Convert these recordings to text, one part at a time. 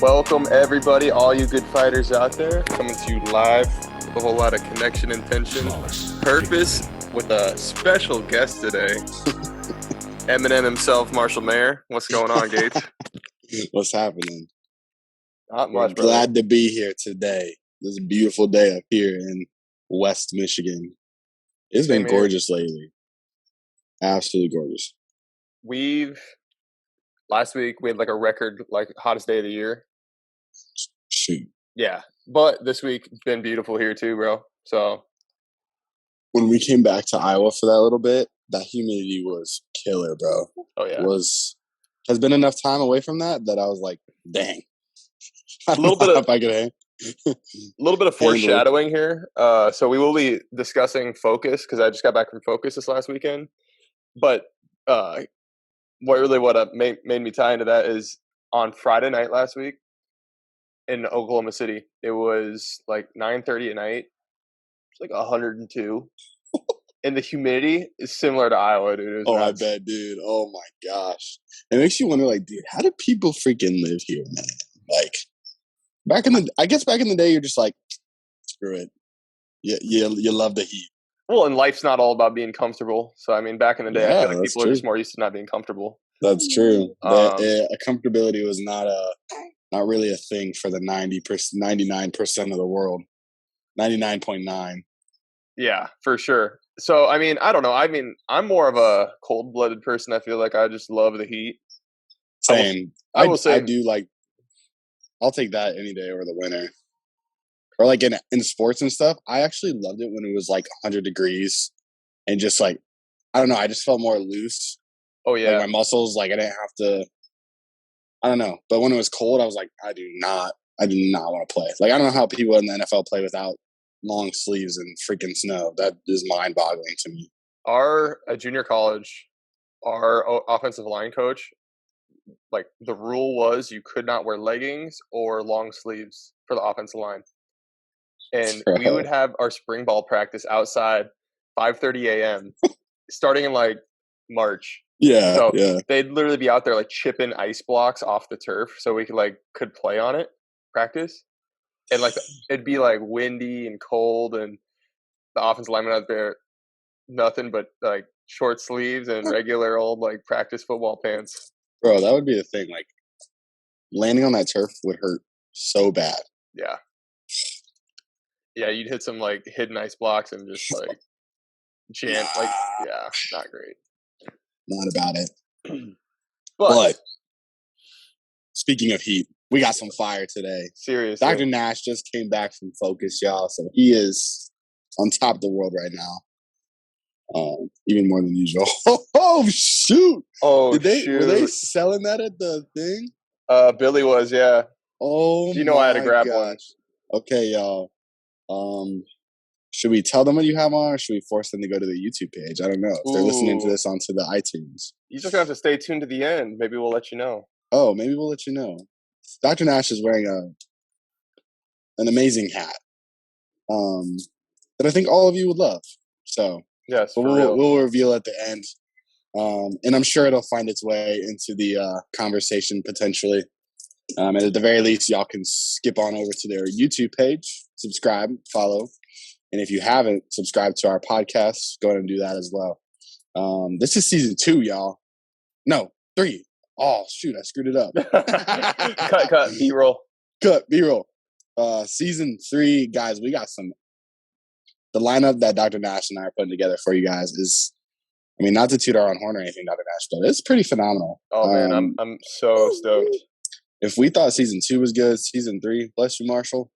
Welcome everybody, all you good fighters out there, coming to you live with a whole lot of connection and tension. Purpose with a special guest today, Eminem himself, Marshall Mayer. What's going on, Gates? What's happening? Not We're much, brother. glad to be here today. This is a beautiful day up here in West Michigan. It's been gorgeous lately. Absolutely gorgeous. Last week we had like a record, like hottest day of the year. Shoot. Yeah, but this week been beautiful here too, bro. So when we came back to Iowa for that little bit, that humidity was killer, bro. Oh yeah. Has been enough time away from that I was like, dang. A little bit of foreshadowing here. So we will be discussing FOCUS because I just got back from FOCUS this last weekend. But what made me tie into that is on Friday night last week in Oklahoma City, it was like 9:30 at night. It's like 102. And the humidity is similar to Iowa, dude. Nuts. I bet, dude. Oh my gosh. It makes you wonder, like, dude, how do people freaking live here, man? Like, back in the day, you're just like, screw it. You love the heat. Well, and life's not all about being comfortable. So, I mean, back in the day, I feel like people are just more used to not being comfortable. That's true. Comfortability was not really a thing for the 99% of the world. 99.9. Yeah, for sure. So, I mean, I don't know. I mean, I'm more of a cold-blooded person. I feel like I just love the heat. Same. I will say I do like. I'll take that any day over the winter. Or like in sports and stuff, I actually loved it when it was like 100 degrees and just like, I don't know, I just felt more loose. Oh yeah. Like my muscles, like I didn't have to, I don't know. But when it was cold, I was like, I do not want to play. Like I don't know how people in the NFL play without long sleeves and freaking snow. That is mind boggling to me. At junior college, our offensive line coach, like the rule was you could not wear leggings or long sleeves for the offensive line. And we would have our spring ball practice outside 5:30 a.m. starting in like March. Yeah. So yeah. they'd literally be out there like chipping ice blocks off the turf so we could play on it, practice. And like it'd be like windy and cold, and the offensive lineman out there, nothing but like short sleeves and regular old like practice football pants. Bro, that would be the thing. Like landing on that turf would hurt so bad. Yeah. Yeah, you'd hit some like hidden ice blocks and just like jam. Like, yeah, not great. Not about it. But speaking of heat, we got some fire today. Seriously. Dr. Nash just came back from FOCUS, y'all. So he is on top of the world right now. Even more than usual. Oh, shoot. Oh, were they selling that at the thing? Billy was, yeah. Oh, you know I had to grab one. Okay, y'all. Should we tell them what you have on, or should we force them to go to the YouTube page? I don't know. If they're listening to this onto the iTunes. You just have to stay tuned to the end. Maybe we'll let you know. Oh, maybe we'll let you know. Dr. Nash is wearing an amazing hat that I think all of you would love. So yes, we'll reveal at the end. And I'm sure it'll find its way into the conversation potentially. And at the very least, y'all can skip on over to their YouTube page, subscribe, follow. And if you haven't subscribed to our podcast, go ahead and do that as well. This is season 2, y'all. No, 3. Oh, shoot, I screwed it up. Cut, B-roll. Cut, B-roll. Season 3, guys, we got the lineup that Dr. Nash and I are putting together for you guys is, I mean, not to toot our own horn or anything, Dr. Nash, but it's pretty phenomenal. Oh, man, I'm so stoked. If we thought season 2 was good, season 3, bless you, Marshall.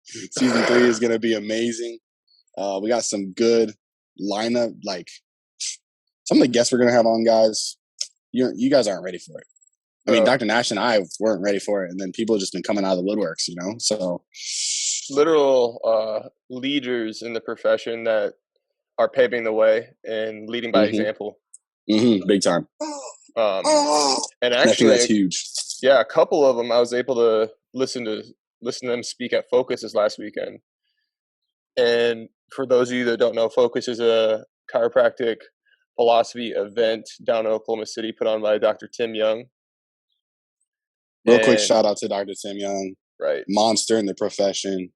Season 3 is going to be amazing. We got some good lineup. Like, some of the guests we're going to have on, guys, you guys aren't ready for it. I mean, Dr. Nash and I weren't ready for it, and then people have just been coming out of the woodworks, you know? So, literal leaders in the profession that are paving the way and leading by example. Big time. And actually, I think that's huge. Yeah, a couple of them I was able to listen to them speak at FOCUS this last weekend. And for those of you that don't know, FOCUS is a chiropractic philosophy event down in Oklahoma City put on by Dr. Tim Young. Real quick And shout out to Dr. Sam Young, right, monster in the profession,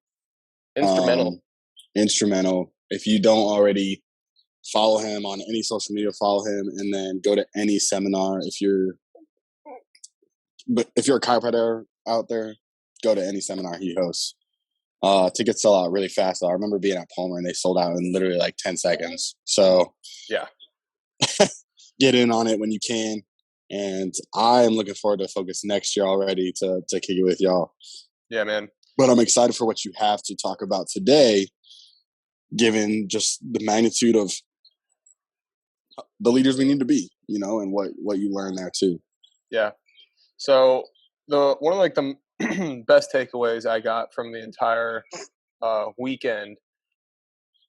instrumental. instrumental. If you don't already follow him on any social media, follow him, and then go to any seminar. If you're a chiropractor out there, go to any seminar he hosts. Tickets sell out really fast. I remember being at Palmer and they sold out in literally like 10 seconds. So Yeah, get in on it when you can. And I am looking forward to Focus next year already to kick it with y'all. yeah, man. But I'm excited for what you have to talk about today, given just the magnitude of the leaders we need to be, and what you learn there too. Yeah. So one of like the best takeaways I got from the entire weekend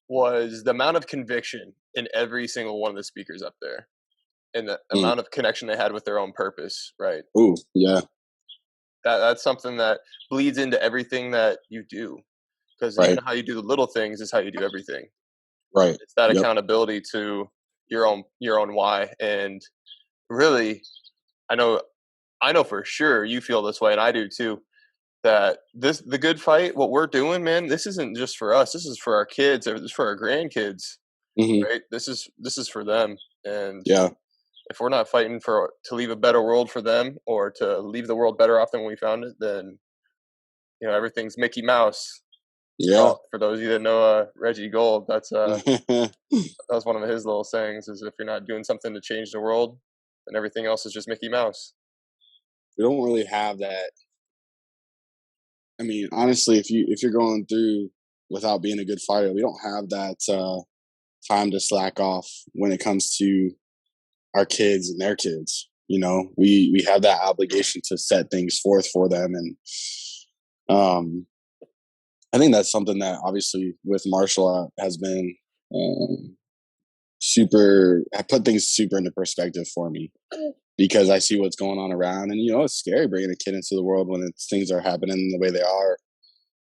was the amount of conviction in every single one of the speakers up there, and the amount of connection they had with their own purpose. Right. Ooh, yeah. That's something that bleeds into everything that you do, because even how you do the little things is how you do everything. Right. It's that accountability to your own why. And really, I know for sure you feel this way, and I do too, that the good fight, what we're doing, man, this isn't just for us. This is for our kids, or this is for our grandkids. Right? This is for them. And if we're not fighting to leave a better world for them, or to leave the world better off than when we found it, then everything's Mickey Mouse. Yeah. For those of you that know Reggie Gold, that was one of his little sayings: is if you're not doing something to change the world, then everything else is just Mickey Mouse. We don't really have that. I mean, honestly, if you're going through without being a good fighter, we don't have that time to slack off when it comes to our kids and their kids. We have that obligation to set things forth for them, and I think that's something that obviously with martial art has been I put things super into perspective for me, because I see what's going on around, and it's scary bringing a kid into the world when things are happening the way they are,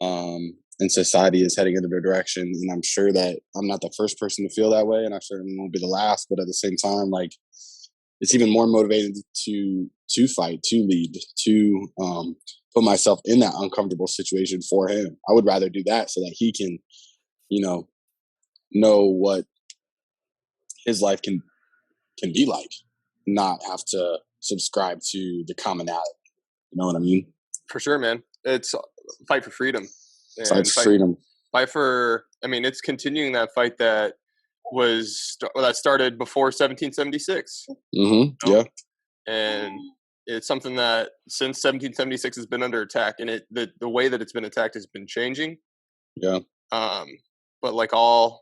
and society is heading in a direction. And I'm sure that I'm not the first person to feel that way, and I certainly won't be the last. But at the same time, like, it's even more motivated to fight, to lead, to put myself in that uncomfortable situation for him. I would rather do that so that he can, know what his life can be like, not have to subscribe to the commonality. You know what I mean? For sure, man. It's fight for freedom. Fight for freedom. Fight for. I mean, it's continuing that fight that started before 1776. Yeah. And it's something that since 1776 has been under attack, and the way that it's been attacked has been changing. Yeah. But like all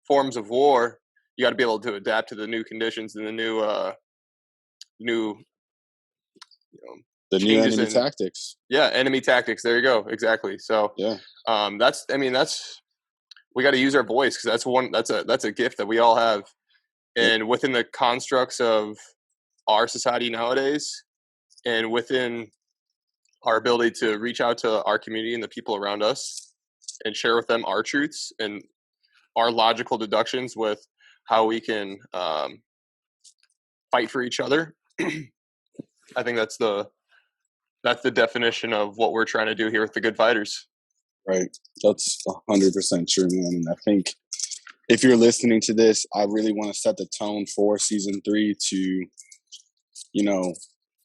forms of war, you got to be able to adapt to the new conditions and the new the new enemy tactics. Yeah, enemy tactics. There you go. Exactly. So that's we got to use our voice, because that's a gift that we all have, and within the constructs of our society nowadays, and within our ability to reach out to our community and the people around us and share with them our truths and our logical deductions with how we can fight for each other. I think that's the definition of what we're trying to do here with the Good Fighters. Right. That's 100% true, man. And I think if you're listening to this, I really want to set the tone for season 3 to,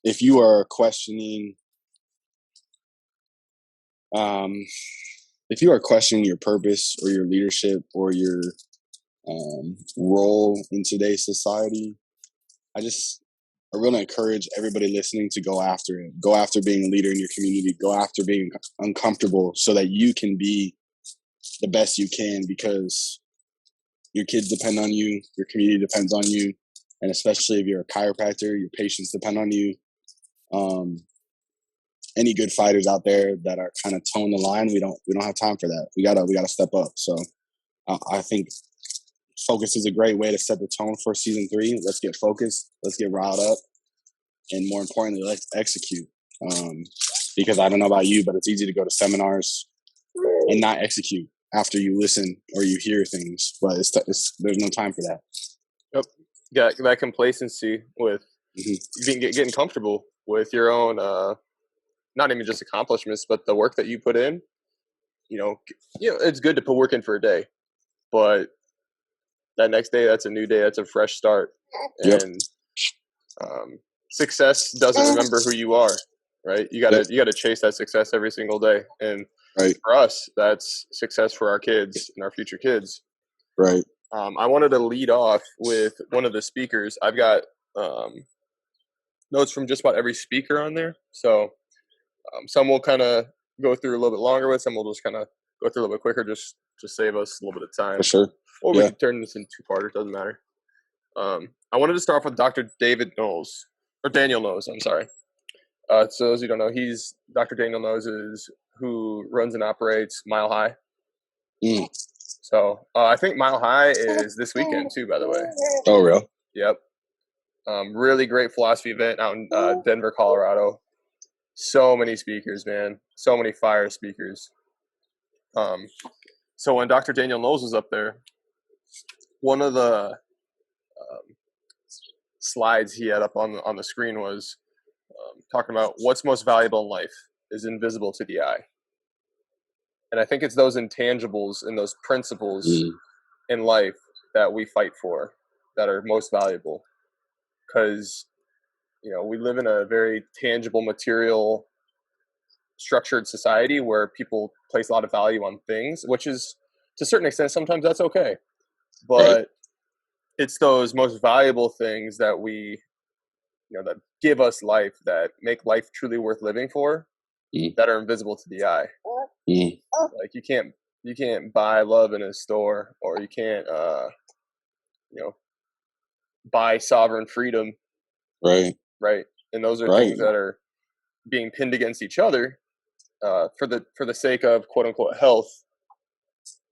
if you are questioning, your purpose or your leadership or your role in today's society, I really encourage everybody listening to go after it. Go after being a leader in your community. Go after being uncomfortable so that you can be the best you can, because your kids depend on you, your community depends on you, and especially if you're a chiropractor, your patients depend on you. Any good fighters out there that are kind of towing the line, we don't have time for that. We gotta step up. So I think Focus is a great way to set the tone for season 3. Let's get focused. Let's get riled up. And more importantly, let's execute. Because I don't know about you, but it's easy to go to seminars and not execute after you listen or you hear things. But there's no time for that. Yep. Got that complacency with getting comfortable with your own, not even just accomplishments, but the work that you put in. It's good to put work in for a day, but that next day, that's a new day. That's a fresh start. Yep. And success doesn't remember who you are, right? You gotta chase that success every single day. And for us, that's success for our kids and our future kids. Right. I wanted to lead off with one of the speakers. I've got notes from just about every speaker on there. So some we'll kind of go through a little bit longer with. Some we'll just kind of go through a little bit quicker, just to save us a little bit of time. For sure. Or we could turn this into two-parter. Doesn't matter. I wanted to start off with Dr. Daniel Knowles. I'm sorry. So those who don't know, Dr. Daniel Knowles is who runs and operates Mile High. So I think Mile High is this weekend too, by the way. Oh, real? Yep. Really great philosophy event out in Denver, Colorado. So many speakers, man. So many fire speakers. So when Dr. Daniel Knowles was up there, one of the slides he had up on the screen was talking about what's most valuable in life is invisible to the eye. And I think it's those intangibles and those principles in life that we fight for that are most valuable. Because, we live in a very tangible, material, structured society where people place a lot of value on things, which is, to a certain extent, sometimes that's okay. But it's those most valuable things that that give us life, that make life truly worth living for, that are invisible to the eye. Like you can't buy love in a store, or you can't buy sovereign freedom. Right. And those are things that are being pinned against each other for the sake of quote unquote health,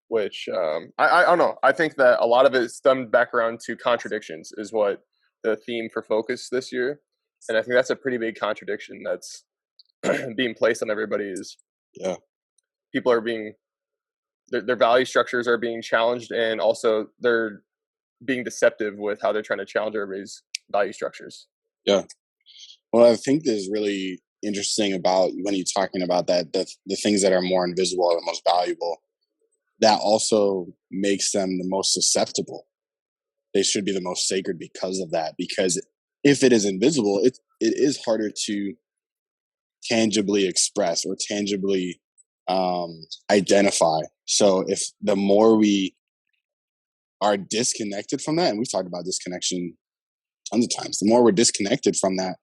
which I don't know. I think that a lot of it stemmed back around to contradictions is what the theme for Focus this year. And I think that's a pretty big contradiction that's being placed on everybody is people are being their value structures are being challenged, and also they're being deceptive with how they're trying to challenge everybody's value structures. Yeah. Well, I think this is really interesting about when you're talking about that, the things that are more invisible are the most valuable. That also makes them the most susceptible. They should be the most sacred because of that. Because if it is invisible, it is harder to tangibly express or tangibly identify. So if the more we are disconnected from that, and we've talked about disconnection tons of times, the more we're disconnected from that,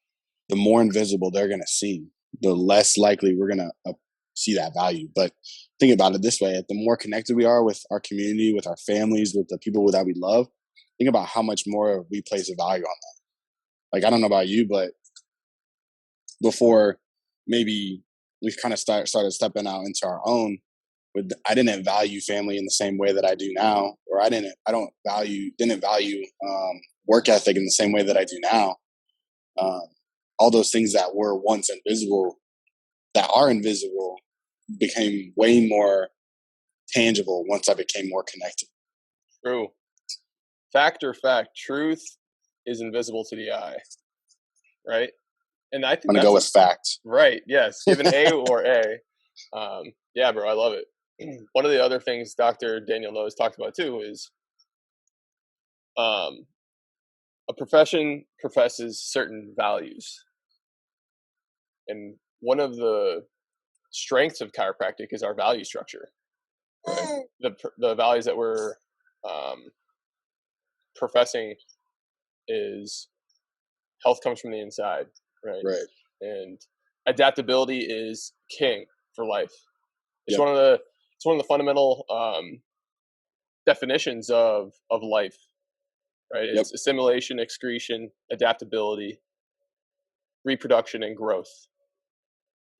the more invisible they're going to seem, the less likely we're going to see that value. But think about it this way: the more connected we are with our community, with our families, with the people that we love, think about how much more we place a value on that. Like, I don't know about you, but before maybe we kind of started stepping out into our own, I didn't value family in the same way that I do now, or didn't value work ethic in the same way that I do now. All those things that were once invisible, that are invisible, became way more tangible once I became more connected. True. Fact, truth is invisible to the eye, right? And I think I'm gonna go with fact. Right. Yes. Give an A or A. Yeah, bro. I love it. One of the other things Dr. Daniel Knowles talked about too is a profession professes certain values. And one of the strengths of chiropractic is our value structure. Right? The values that we're professing is health comes from the inside, right? And adaptability is king for life. It's one of the fundamental definitions of life, right? It's assimilation, excretion, adaptability, reproduction, and growth.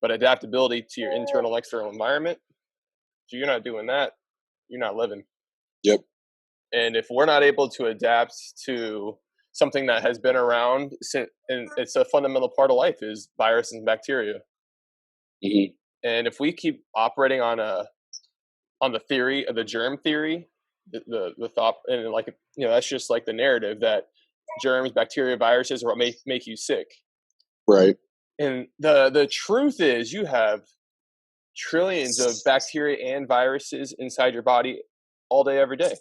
But adaptability to your internal, external environment, if you're not doing that, you're not living. Yep. And if we're not able to adapt to something that has been around, and it's a fundamental part of life, is viruses and bacteria. Mm-hmm. And if we keep operating on the theory of the germ theory, the thought, and like, that's just like the narrative that germs, bacteria, viruses are what make you sick. Right. And the truth is, you have trillions of bacteria and viruses inside your body all day, every day.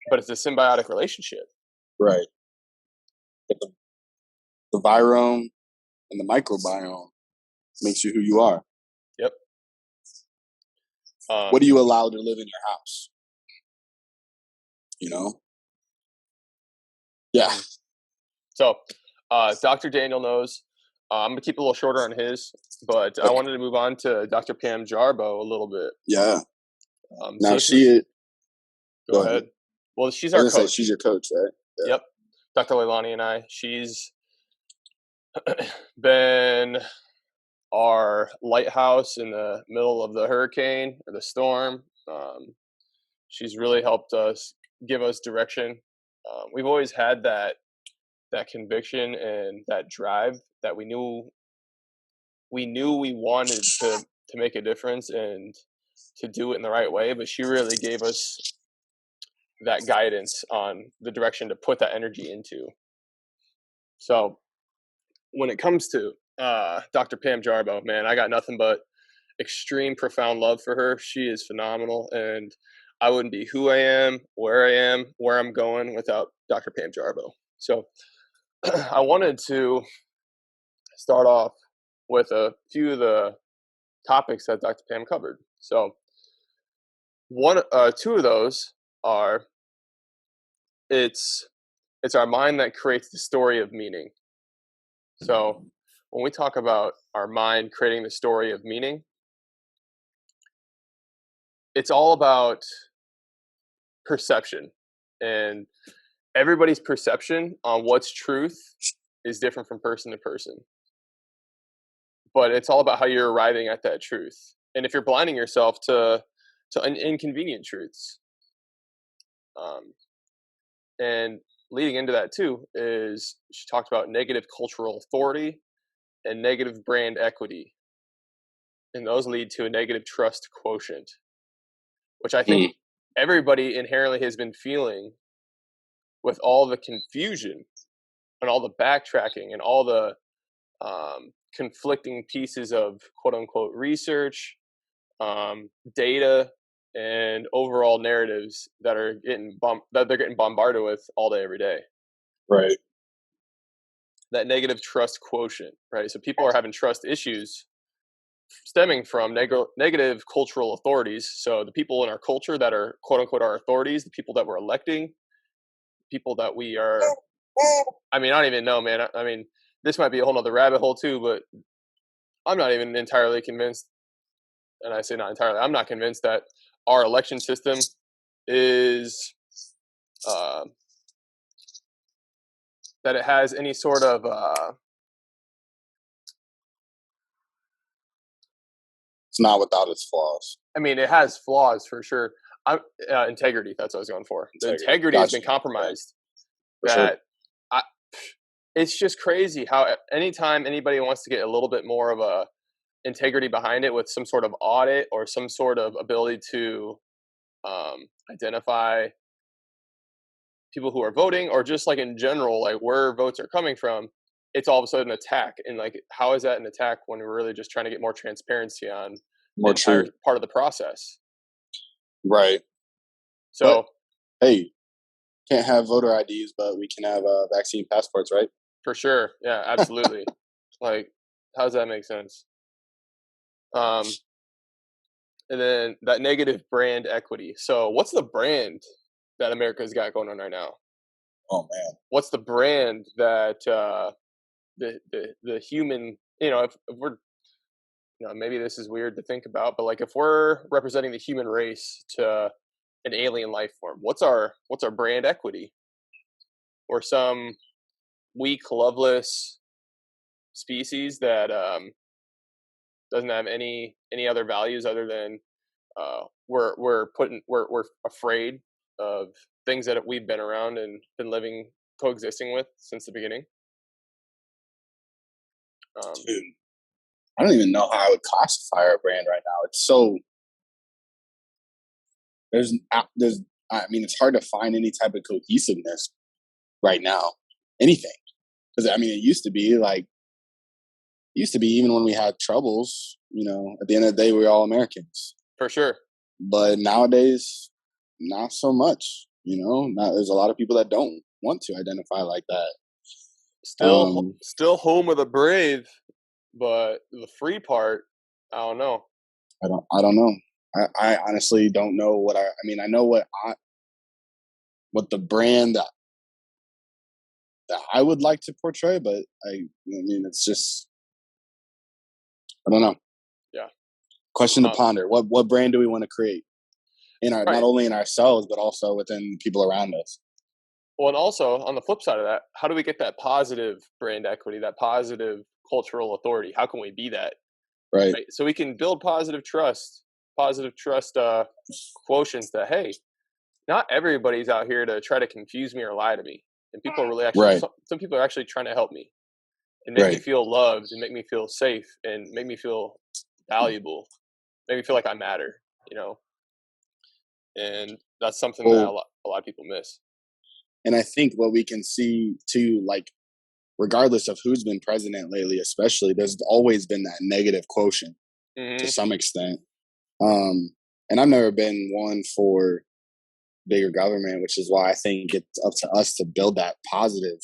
But it's a symbiotic relationship. Right. But the virome and the microbiome makes you who you are. Yep. What do you allow to live in your house? You know? Yeah. So, Dr. Daniel knows. I'm going to keep it a little shorter on his, but I wanted to move on to Dr. Pam Jarbo a little bit. Yeah. Now so Go ahead. ahead. Well, she's our coach. She's your coach, right? Yeah. Yep. Dr. Leilani and I. She's been our lighthouse in the middle of the hurricane or the storm. She's really helped us, give us direction. We've always had that conviction and that drive that we knew we wanted to make a difference and to do it in the right way. But she really gave us that guidance on the direction to put that energy into. So when it comes to Dr. Pam Jarbo, man, I got nothing but extreme, profound love for her. She is phenomenal, and I wouldn't be who I am, where I'm going without Dr. Pam Jarbo. So I wanted to start off with a few of the topics that Dr. Pam covered. So two of those are it's our mind that creates the story of meaning. So when we talk about our mind creating the story of meaning, it's all about perception, and everybody's perception on what's truth is different from person to person. But it's all about how you're arriving at that truth. And if you're blinding yourself to inconvenient truths, and leading into that too is she talked about negative cultural authority and negative brand equity, and those lead to a negative trust quotient, which I think everybody inherently has been feeling with all the confusion and all the backtracking and all the conflicting pieces of quote unquote research, data, and overall narratives that they're getting bombarded with all day, every day. Right. That negative trust quotient, right? So people are having trust issues stemming from negative cultural authorities. So the people in our culture that are quote unquote our authorities, the people that we're electing, people that we are, I mean, I don't even know, man. I mean, this might be a whole nother rabbit hole too, but I'm not even entirely convinced. And I say not entirely, I'm not convinced that our election system is, that it has any sort of, it's not without its flaws. I mean, it has flaws for sure. Integrity, that's what I was going for. The integrity has been compromised. Yeah. It's just crazy how anytime anybody wants to get a little bit more of a integrity behind it with some sort of audit or some sort of ability to identify people who are voting, or just like in general, like where votes are coming from, it's all of a sudden an attack. And like, how is that an attack when we're really just trying to get more transparency on the entire part of the process? Right. So, but, hey, can't have voter IDs, but we can have vaccine passports, right? For sure. Yeah, absolutely. Like, how does that make sense? And then that negative brand equity. So what's the brand that America's got going on right now? Oh man. What's the brand that the human, if we're, maybe this is weird to think about, but like if we're representing the human race to an alien life form, what's our brand equity? Or some weak, loveless species that doesn't have any other values other than we're afraid of things that we've been around and been coexisting with since the beginning. Dude, I don't even know how I would classify our brand right now. It's so there's I mean, it's hard to find any type of cohesiveness right now. Anything, because I mean, it used to be like used to be, even when we had troubles, at the end of the day, we're all Americans. For sure. But nowadays, not so much. There's a lot of people that don't want to identify like that. Still home of the brave, but the free part, I don't know. I don't know. I honestly don't know what I know what the brand that I would like to portray, but it's just, I don't know. Yeah. Question to ponder. What brand do we want to create not only in ourselves, but also within people around us? Well, and also on the flip side of that, how do we get that positive brand equity, that positive cultural authority? How can we be that? Right. So we can build positive trust quotients that, hey, not everybody's out here to try to confuse me or lie to me. And people are really actually, some people are actually trying to help me and make me feel loved and make me feel safe and make me feel valuable, make me feel like I matter, and that's something that a lot of people miss. And I think what we can see too, like, regardless of who's been president lately, especially, there's always been that negative quotient to some extent. And I've never been one for bigger government, which is why I think it's up to us to build that positive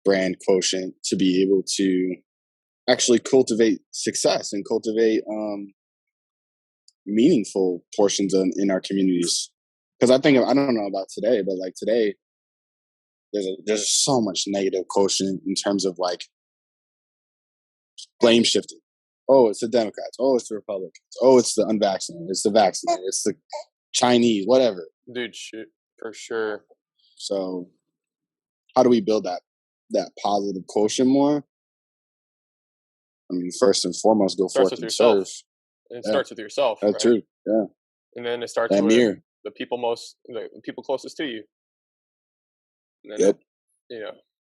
brand quotient to be able to actually cultivate success and cultivate meaningful portions in our communities. Because I don't know about today, but like today, there's so much negative quotient in terms of like blame shifting. Oh, it's the Democrats. Oh, it's the Republicans. Oh, it's the unvaccinated. It's the vaccinated. It's the Chinese, whatever. Dude, shit, for sure. So how do we build that positive quotient more? I mean, first and foremost, go forth and serve. It starts with yourself. That's true. Yeah. And then it starts with the people closest to you. And then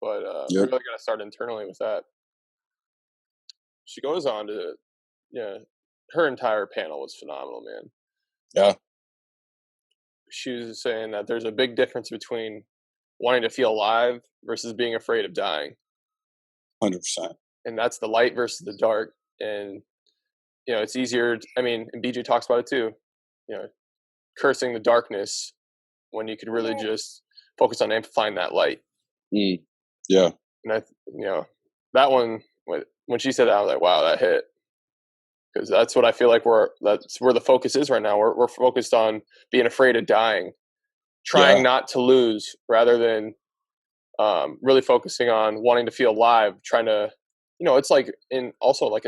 but we really got to start internally with that. She goes on to, her entire panel was phenomenal, man. Yeah. She was saying that there's a big difference between wanting to feel alive versus being afraid of dying. 100%. And that's the light versus the dark. And, it's easier. And BJ talks about it too, cursing the darkness when you could really just focus on amplifying that light. Yeah. And that one, when she said that, I was like, wow, that hit. Because that's what I feel like that's where the focus is right now. We're focused on being afraid of dying, trying not to lose, rather than really focusing on wanting to feel alive, trying to, it's like in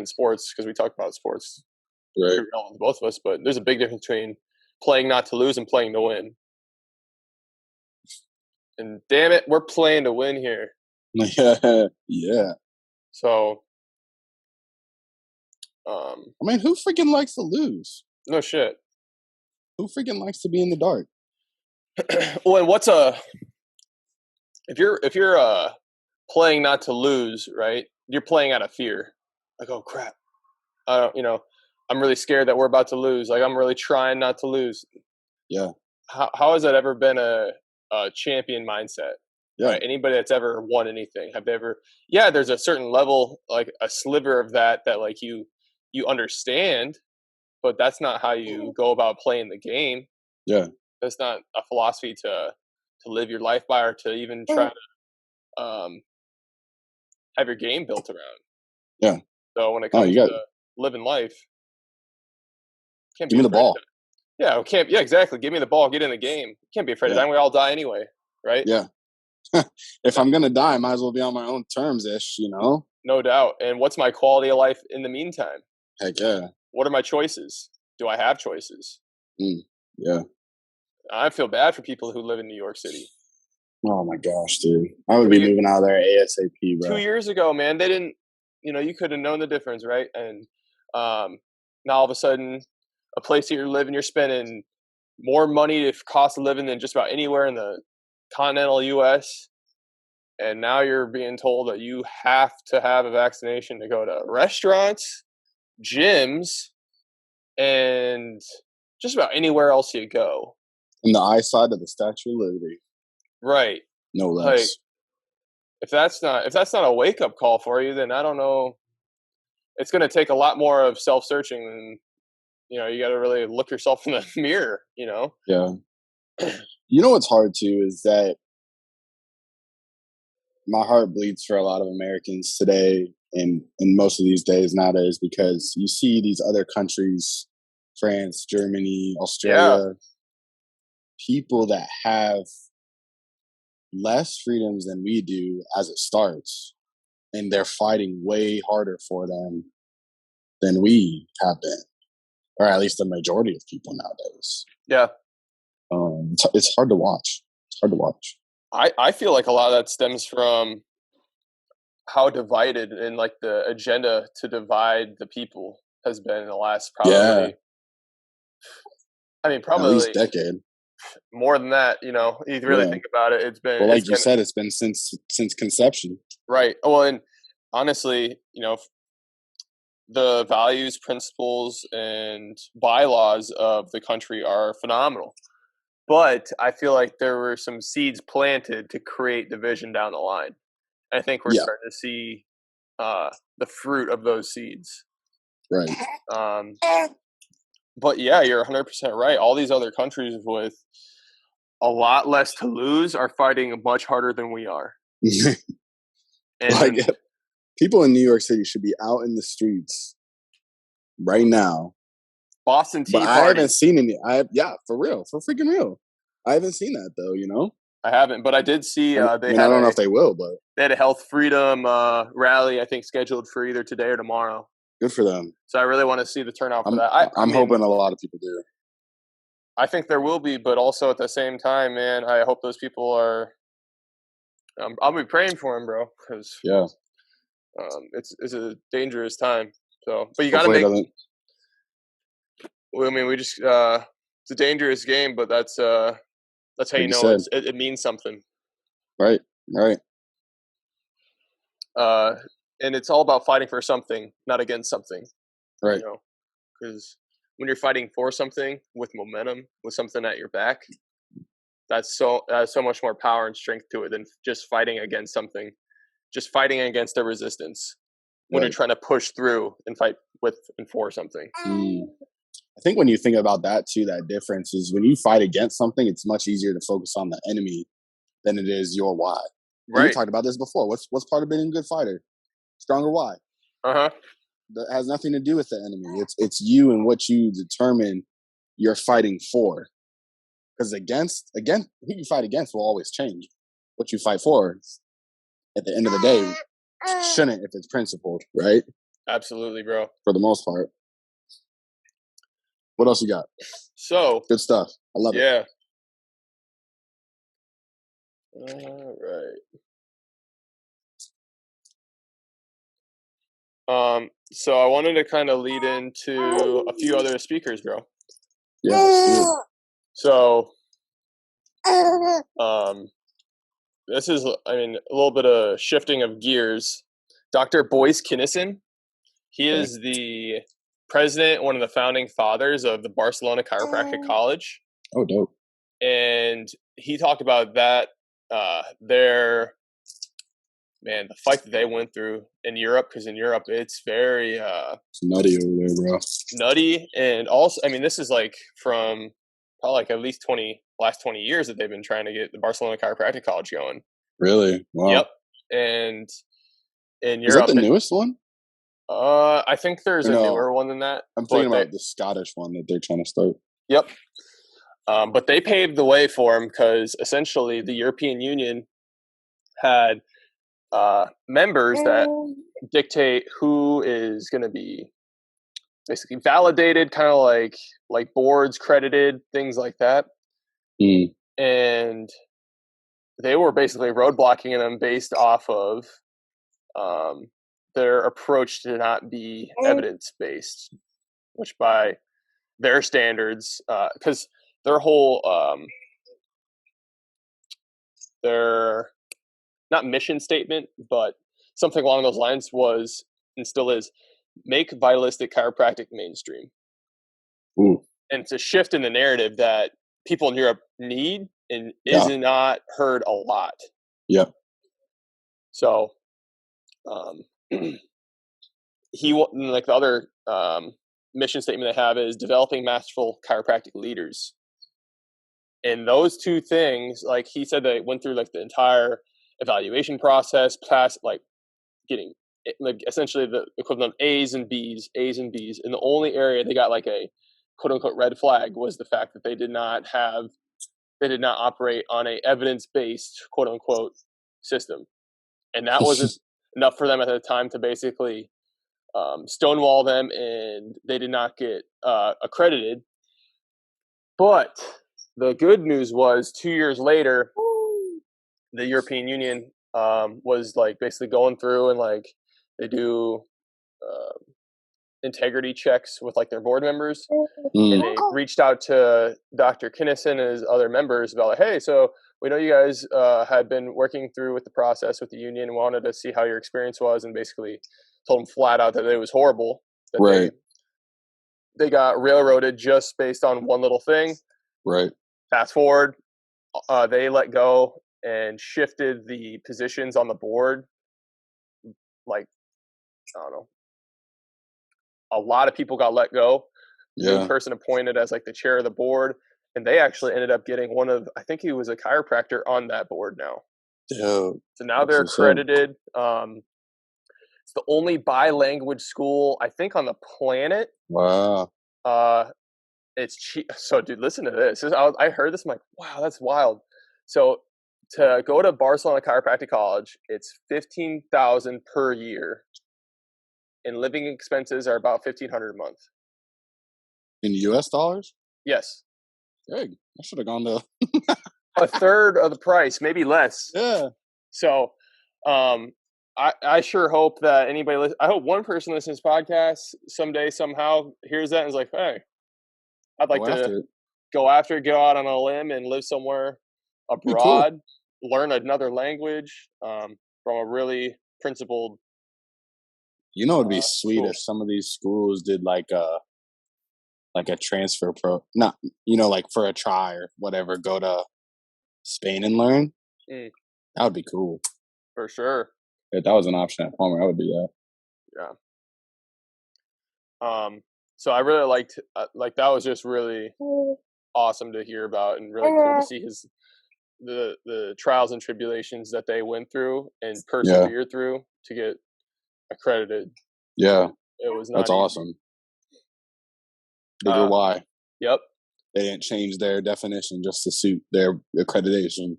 sports, because we talk about sports, right? Both of us, but there's a big difference between playing not to lose and playing to win. And damn it, we're playing to win here. Yeah. So, who freaking likes to lose? No shit. Who freaking likes to be in the dark? Well, and if you're playing not to lose, right? You're playing out of fear. Like, oh crap, I'm really scared that we're about to lose. Like, I'm really trying not to lose. Yeah. How has that ever been a champion mindset? Yeah. Right? Anybody that's ever won anything, have they ever? Yeah, there's a certain level, like a sliver of that like you understand, but that's not how you go about playing the game. Yeah. That's not a philosophy to live your life by, or to even try to have your game built around. Yeah. So when it comes to living life, give me the ball. Yeah, exactly. Give me the ball. Get in the game. Can't be afraid of dying. We all die anyway, right? Yeah. If I'm gonna die, I might as well be on my own terms-ish, No doubt. And what's my quality of life in the meantime? Heck yeah. What are my choices? Do I have choices? Yeah. I feel bad for people who live in New York City. Oh my gosh, dude. I would be moving out of there ASAP, bro. 2 years ago, man, they didn't, you could have known the difference, right? And now all of a sudden, a place that you're living, you're spending more money to cost of living than just about anywhere in the continental U.S. And now you're being told that you have to have a vaccination to go to restaurants, gyms, and just about anywhere else you go. In the eyesight of the Statue of Liberty. Right. No less. Like, if that's not a wake up call for you, then I don't know. it's going to take a lot more of self-searching than, you got to really look yourself in the mirror, Yeah. You know what's hard too is that my heart bleeds for a lot of Americans today and in most of these days nowadays, because you see these other countries, France, Germany, Yeah. Australia, people that have less freedoms than we do as it starts, and they're fighting way harder for them than we have been, or at least the majority of people nowadays. Yeah. It's hard to watch. It's hard to watch. I feel like a lot of that stems from how divided and like the agenda to divide the people has been in the last probably, At least decade. More than that, you really think about it. It's been, well, like you said, it's been since conception. Right. Well, and honestly, the values, principles, and bylaws of the country are phenomenal. But I feel like there were some seeds planted to create division down the line. I think we're starting to see the fruit of those seeds. Right. But yeah, you're 100% right. All these other countries with a lot less to lose are fighting much harder than we are. And like, people in New York City should be out in the streets right now. Boston Tea Party. I haven't seen any. For real, for freaking real. I haven't seen that though. I haven't, but I did see. I don't know if they will, but they had a health freedom rally, I think, scheduled for either today or tomorrow. Good for them. So I really want to see the turnout for that. I'm hoping a lot of people do. I think there will be, but also at the same time, man, I hope those people are. I'll be praying for them, bro, because it's a dangerous time. So, but you got to make. Well, we just it's a dangerous game, but that's how you know it means something. Right. And it's all about fighting for something, not against something. Right. Because when you're fighting for something with momentum, with something at your back, that's so much more power and strength to it than just fighting against something, just fighting against a resistance when you're trying to push through and fight with and for something. I think when you think about that too, that difference is when you fight against something, it's much easier to focus on the enemy than it is your why. Right. We talked about this before. What's part of being a good fighter? Stronger why. That has nothing to do with the enemy. It's you and what you determine you're fighting for. Because who you fight against will always change. What you fight for, at the end of the day, shouldn't if it's principled, right? Absolutely, bro. For the most part. What else you got? So good stuff. I love it. Yeah. All right. So I wanted to kind of lead into a few other speakers, bro. Yeah. So, this is, a little bit of shifting of gears. Dr. Boyce Kinnison, he is the president, one of the founding fathers of the Barcelona Chiropractic College. Oh, dope. And he talked about that, the fight that they went through in Europe, because in Europe it's very it's nutty over there, bro. Nutty, and also, this is like from probably like at least last 20 years that they've been trying to get the Barcelona Chiropractic College going. Really? Wow. Yep. And in Europe, is that the newest one? I think there's a newer one than that. I'm thinking about the Scottish one that they're trying to start. Yep. But they paved the way for them because essentially the European Union had members that dictate who is going to be basically validated, kind of like boards, credited, things like that. And they were basically roadblocking them based off of their approach to not be evidence-based, which by their standards, because their whole their not mission statement, but something along those lines was, and still is, make vitalistic chiropractic mainstream. Ooh. And it's a shift in the narrative that people in Europe need and is not heard a lot. Yep. So, like the other mission statement they have is developing masterful chiropractic leaders. And those two things, like he said, they went through like the entire evaluation process, past like getting like essentially the equivalent of A's and B's. And the only area they got like a quote unquote red flag was the fact that they did not operate on a evidence-based quote unquote system. And that wasn't enough for them at the time to basically stonewall them, and they did not get accredited. But the good news was 2 years later, the European Union was like basically going through and like they do integrity checks with like their board members, and they reached out to Dr. Kinnison and his other members about like, hey, so we know you guys had been working through with the process with the union and wanted to see how your experience was, and basically told them flat out that it was horrible. That right. They got railroaded just based on one little thing. Right. Fast forward, they let go and shifted the positions on the board. Like, I don't know. A lot of people got let go. Yeah. New person appointed as like the chair of the board. And they actually ended up getting I think he was a chiropractor on that board now. Dude, so now they're accredited. It's the only bi-language school, I think, on the planet. Wow. It's cheap. So, dude, listen to this. I heard this. I'm like, wow, that's wild. So, to go to Barcelona Chiropractic College, it's $15,000 per year, and living expenses are about $1,500 a month. In U.S. dollars? Yes. Dang, I should have gone to a third of the price, maybe less. Yeah. So, I sure hope that anybody. I hope one person listens to this podcast someday, somehow hears that and is like, hey, I'd like to go after it, go out on a limb and live somewhere abroad, learn another language from a really principled. You know, it'd be sweet if some of these schools did like a transfer not, like for a try or whatever, go to Spain and learn. That would be cool. For sure. If that was an option at Palmer, I would do that. Yeah. So I really liked, that was just really awesome to hear about, and really cool to see the trials and tribulations that they went through and persevered through to get accredited. Yeah. It was not That's easy. awesome. Bigger why. Yep. They didn't change their definition just to suit their accreditation.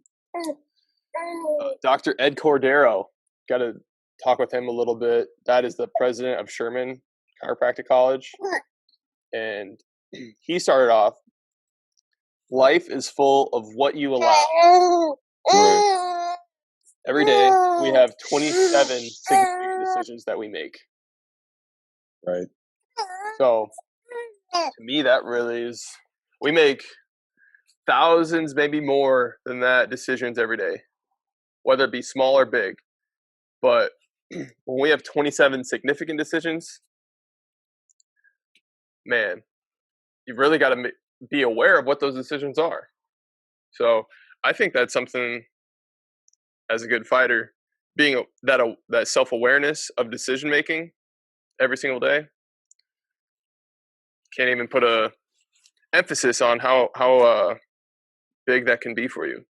Dr. Ed Cordero, got to talk with him a little bit. That is the president of Sherman Chiropractic College. And he started off, life is full of what you allow. Right. Every day we have 27 significant decisions that we make. Right. So to me, that really is, we make thousands, maybe more than that, decisions every day, whether it be small or big. But when we have 27 significant decisions, man, you really got to be aware of what those decisions are. So I think that's something, as a good fighter, being that self-awareness of decision making every single day. Can't even put a emphasis on how big that can be for you.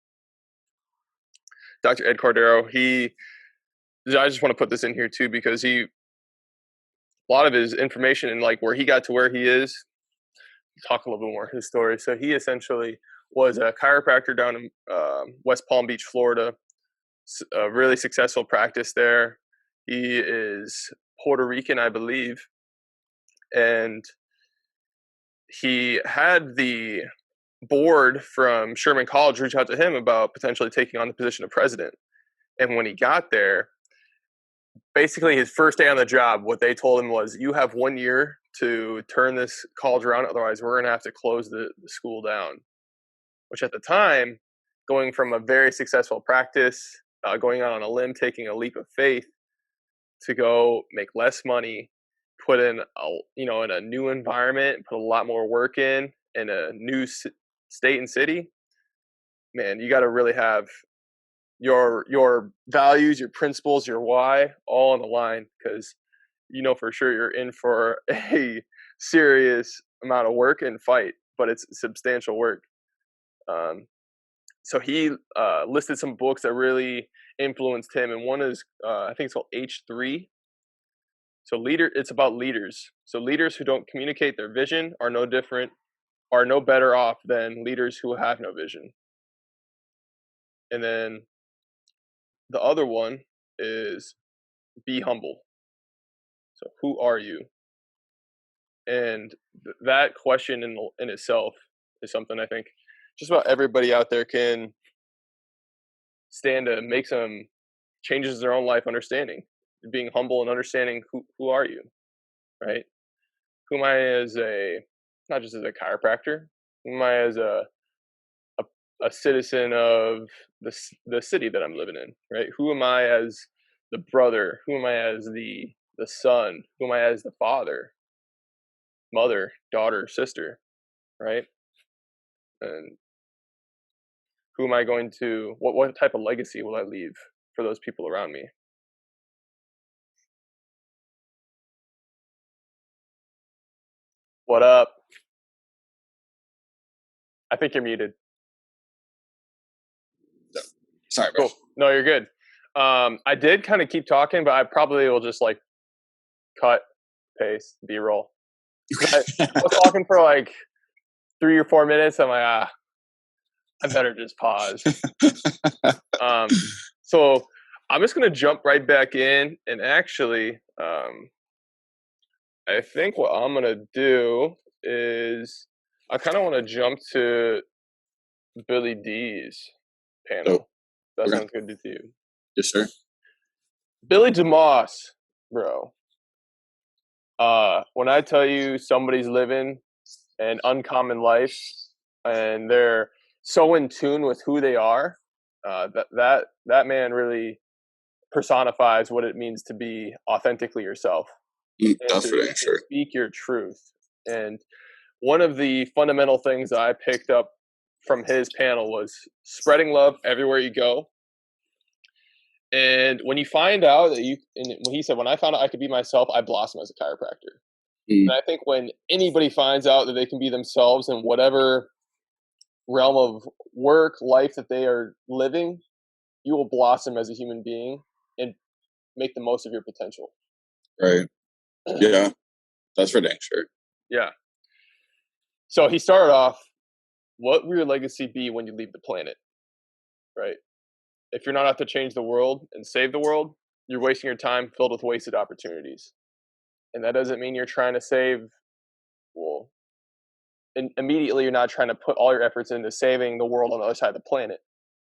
Dr. Ed Cordero, I just want to put this in here too, because a lot of his information and like where he got to where he is, talk a little bit more his story. So he essentially was a chiropractor down in West Palm Beach, Florida, a really successful practice there. He is Puerto Rican, I believe, and he had the board from Sherman College reach out to him about potentially taking on the position of president. And when he got there, basically his first day on the job, what they told him was, you have 1 year to turn this college around, otherwise we're going to have to close the school down. Which at the time, going from a very successful practice, going out on a limb, taking a leap of faith to go make less money, put in in a new environment, put a lot more work in a new state and city, man, you got to really have your values, your principles, your why all on the line, because you know for sure you're in for a serious amount of work and fight, but it's substantial work. So he listed some books that really influenced him, and one is I think it's called H3. So it's about leaders. So leaders who don't communicate their vision are no better off than leaders who have no vision. And then the other one is be humble. So who are you? And that question in itself is something I think just about everybody out there can stand to make some changes in their own life understanding. Being humble and understanding who are you, right? Who am I as not just as a chiropractor, who am I as a citizen of the city that I'm living in, right? Who am I as the brother? Who am I as the son? Who am I as the father, mother, daughter, sister, right? And who am I going to, what type of legacy will I leave for those people around me? What up? I think you're muted. Sorry, bro. Cool. No, you're good. I did kind of keep talking, but I probably will just like cut, paste, B-roll. I was talking for like 3 or 4 minutes. I'm like, I better just pause. So I'm just gonna jump right back in, and actually, I think what I'm gonna do is I kind of want to jump to Billy D's panel. That sounds good to you. Yes, sir. Billy DeMoss, bro. When I tell you somebody's living an uncommon life and they're so in tune with who they are, that man really personifies what it means to be authentically yourself. That's for damn sure. Speak your truth. And one of the fundamental things that I picked up from his panel was spreading love everywhere you go. And when you find out that when he said, when I found out I could be myself, I blossom as a chiropractor. And I think when anybody finds out that they can be themselves in whatever realm of work, life that they are living, you will blossom as a human being and make the most of your potential. Right. Yeah. That's for dang sure. Yeah. So he started off, what will your legacy be when you leave the planet? Right. If you're not out to change the world and save the world, you're wasting your time filled with wasted opportunities. And that doesn't mean you're trying to save, well, and immediately you're not trying to put all your efforts into saving the world on the other side of the planet.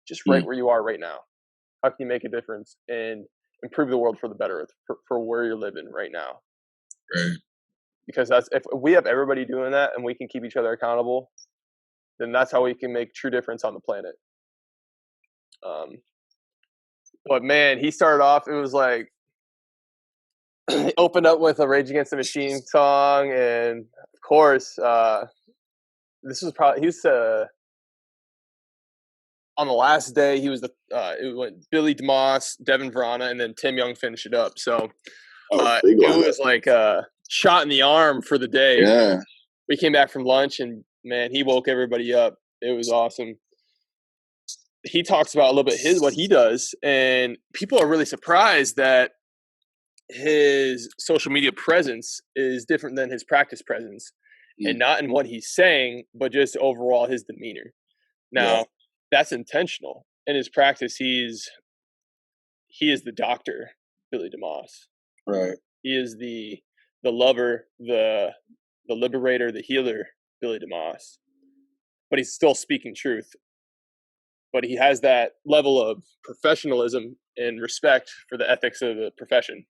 Just right where you are right now. How can you make a difference and improve the world for the better, for where you're living right now? Right. Because if we have everybody doing that and we can keep each other accountable, then that's how we can make true difference on the planet. But man, he started off, it was like, he opened up with a Rage Against the Machine song, and of course, this was probably, he was on the last day, he was it went Billy DeMoss, Devin Verana, and then Tim Young finished it up. So it was like a shot in the arm for the day. Yeah. We came back from lunch, and man, he woke everybody up. It was awesome. He talks about a little bit what he does, and people are really surprised that his social media presence is different than his practice presence, and not in what he's saying, but just overall his demeanor. Now, that's intentional. In his practice, he is the doctor, Billy DeMoss. Right. He is the lover, the liberator, the healer, Billy DeMoss. But he's still speaking truth. But he has that level of professionalism and respect for the ethics of the profession.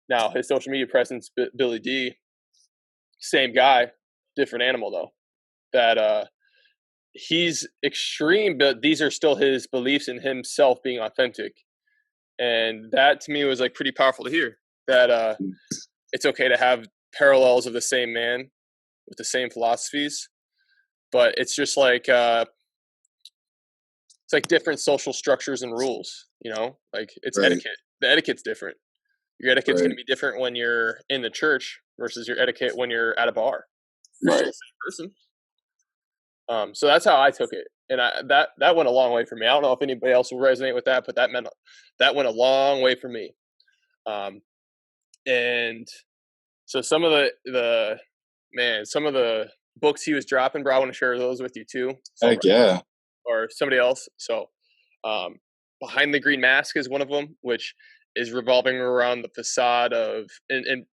Now, his social media presence, Billy D, same guy, different animal though. That he's extreme, but these are still his beliefs in himself being authentic. And that to me was like pretty powerful to hear. That it's okay to have parallels of the same man with the same philosophies, but it's just like it's like different social structures and rules, you know, like it's etiquette. The etiquette's different. Your etiquette's Right. going to be different when you're in the church versus your etiquette when you're at a bar. You're still the same person. So that's how I took it, and that went a long way for me. I don't know if anybody else will resonate with that, but that went a long way for me. And so some of the books he was dropping, bro, I want to share those with you too. So, Heck yeah. Or somebody else. So, Behind the Green Mask is one of them, which is revolving around the facade of, and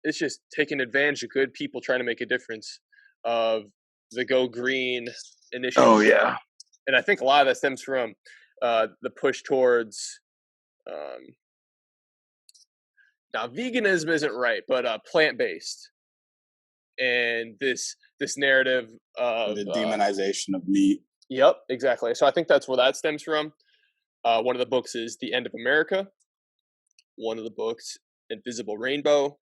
it's just taking advantage of good people trying to make a difference, of the Go Green initiative. Oh yeah. And I think a lot of that stems from the push towards, now veganism isn't right, but plant-based, and this narrative of The demonization of meat. Yep, exactly. So I think that's where that stems from. One of the books is The End of America. One of the books, Invisible Rainbow,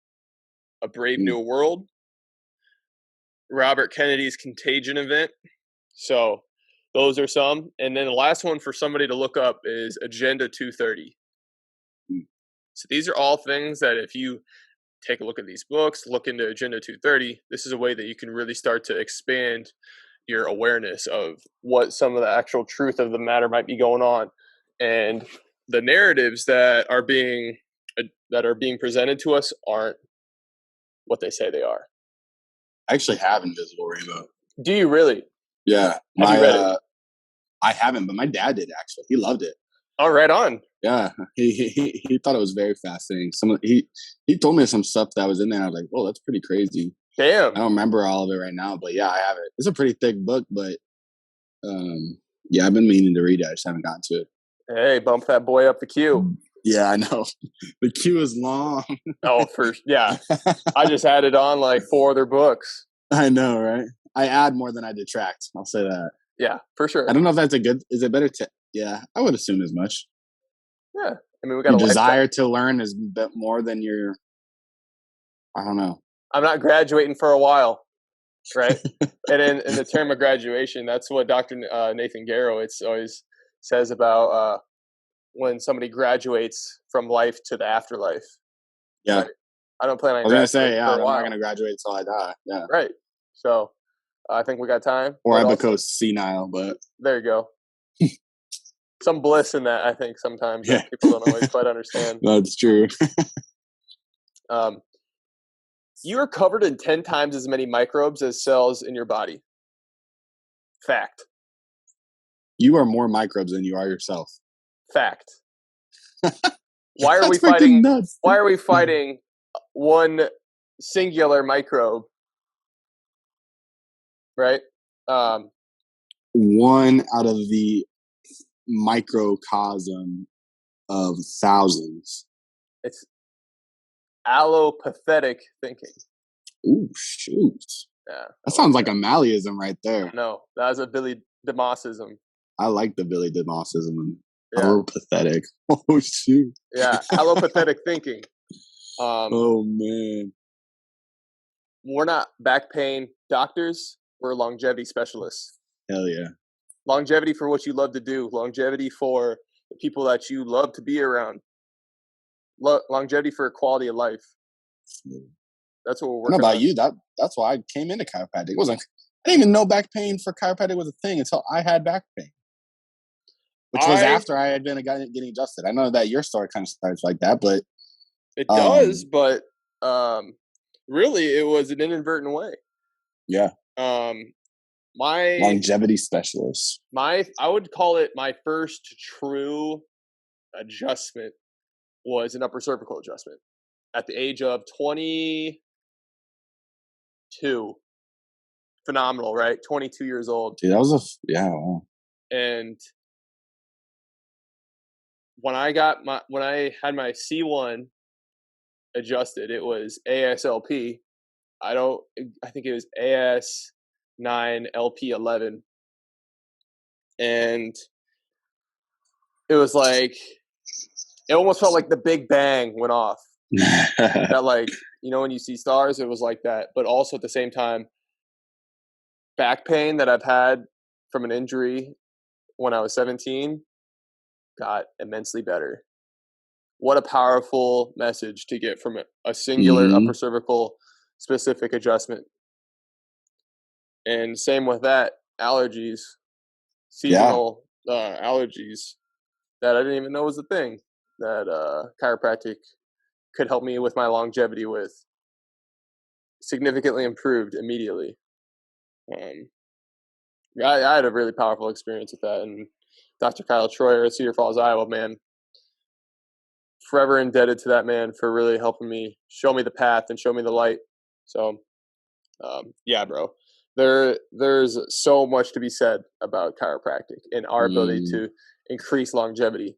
A Brave New World, Robert Kennedy's Contagion Event. So those are some. And then the last one for somebody to look up is Agenda 230. So these are all things that if you take a look at these books, look into Agenda 230, this is a way that you can really start to expand your awareness of what some of the actual truth of the matter might be going on. And the narratives that are being presented to us aren't what they say they are. I actually have Invisible Rainbow. Do you really? Yeah. Have you read it? I haven't, but my dad did actually. He loved it. Oh, right on. Yeah, he thought it was very fascinating. He told me some stuff that was in there. I was like, "Oh, that's pretty crazy." Damn. I don't remember all of it right now, but yeah, I have it. It's a pretty thick book, but yeah, I've been meaning to read it. I just haven't gotten to it. Hey, bump that boy up the queue. Yeah, I know. The queue is long. Oh, yeah. I just added on like 4 other books. I know, right? I add more than I detract. I'll say that. Yeah, for sure. I don't know if that's is it better to, yeah, I would assume as much. Yeah. I mean, we got your desire to learn is a bit more than your, I don't know. I'm not graduating for a while, right? And in the term of graduation, that's what Dr. Nathan Garrowitz always says about when somebody graduates from life to the afterlife. Yeah. Right? I don't plan on I was going to say, yeah, I'm not going to graduate until I die. Yeah. Right. So I think we got time. Or I become senile, but. There you go. Some bliss in that, I think, sometimes that people don't always quite understand. That's true. You are covered in 10 times as many microbes as cells in your body. Fact. You are more microbes than you are yourself. Fact. Why are we fighting? Nuts. Why are we fighting one singular microbe? Right. One out of the microcosm of thousands. It's allopathetic thinking. Ooh, shoot. Yeah. That sounds like a Malleism right there. No, that's a Billy DeMossism. I like the Billy DeMossism. Yeah. Allopathetic. Oh, shoot. Yeah, allopathetic thinking. Oh, man. We're not back pain doctors. We're longevity specialists. Hell yeah. Longevity for what you love to do. Longevity for the people that you love to be around. Longevity for quality of life. That's what we're working on. I don't know about you. That's why I came into chiropractic. I didn't even know back pain for chiropractic was a thing until I had back pain. Which was after I had been getting adjusted. I know that your story kind of starts like that, but it does. But really, it was an inadvertent way. Yeah. My longevity specialist. I would call it my first true adjustment was an upper cervical adjustment at the age of 22. Phenomenal, right? 22 years old. Dude, that was wow. And when I had my C1 adjusted, it was ASLP. I think it was AS9 LP11. And it was like, it almost felt like the Big Bang went off. That, like, when you see stars, it was like that. But also at the same time, back pain that I've had from an injury when I was 17 got immensely better. what a powerful message to get from a singular Mm-hmm. upper cervical specific adjustment. And same with that, allergies, seasonal allergies that I didn't even know was a thing that chiropractic could help me with my longevity with. Significantly improved immediately. I had a really powerful experience with that. And Dr. Kyle Troyer at Cedar Falls, Iowa, man, forever indebted to that man for really helping me, show me the path and show me the light. So, yeah, bro, there's so much to be said about chiropractic and our ability to increase longevity.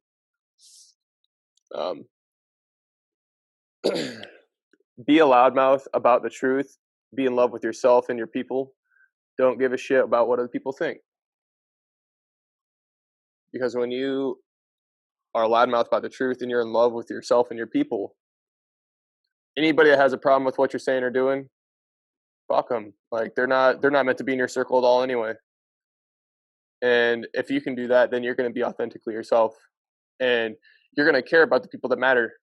Be a loudmouth about the truth. Be in love with yourself and your people. Don't give a shit about what other people think. Because when you are a loudmouth about the truth and you're in love with yourself and your people, anybody that has a problem with what you're saying or doing, fuck them. Like they're not meant to be in your circle at all anyway. And if you can do that, then you're going to be authentically yourself, and you're going to care about the people that matter.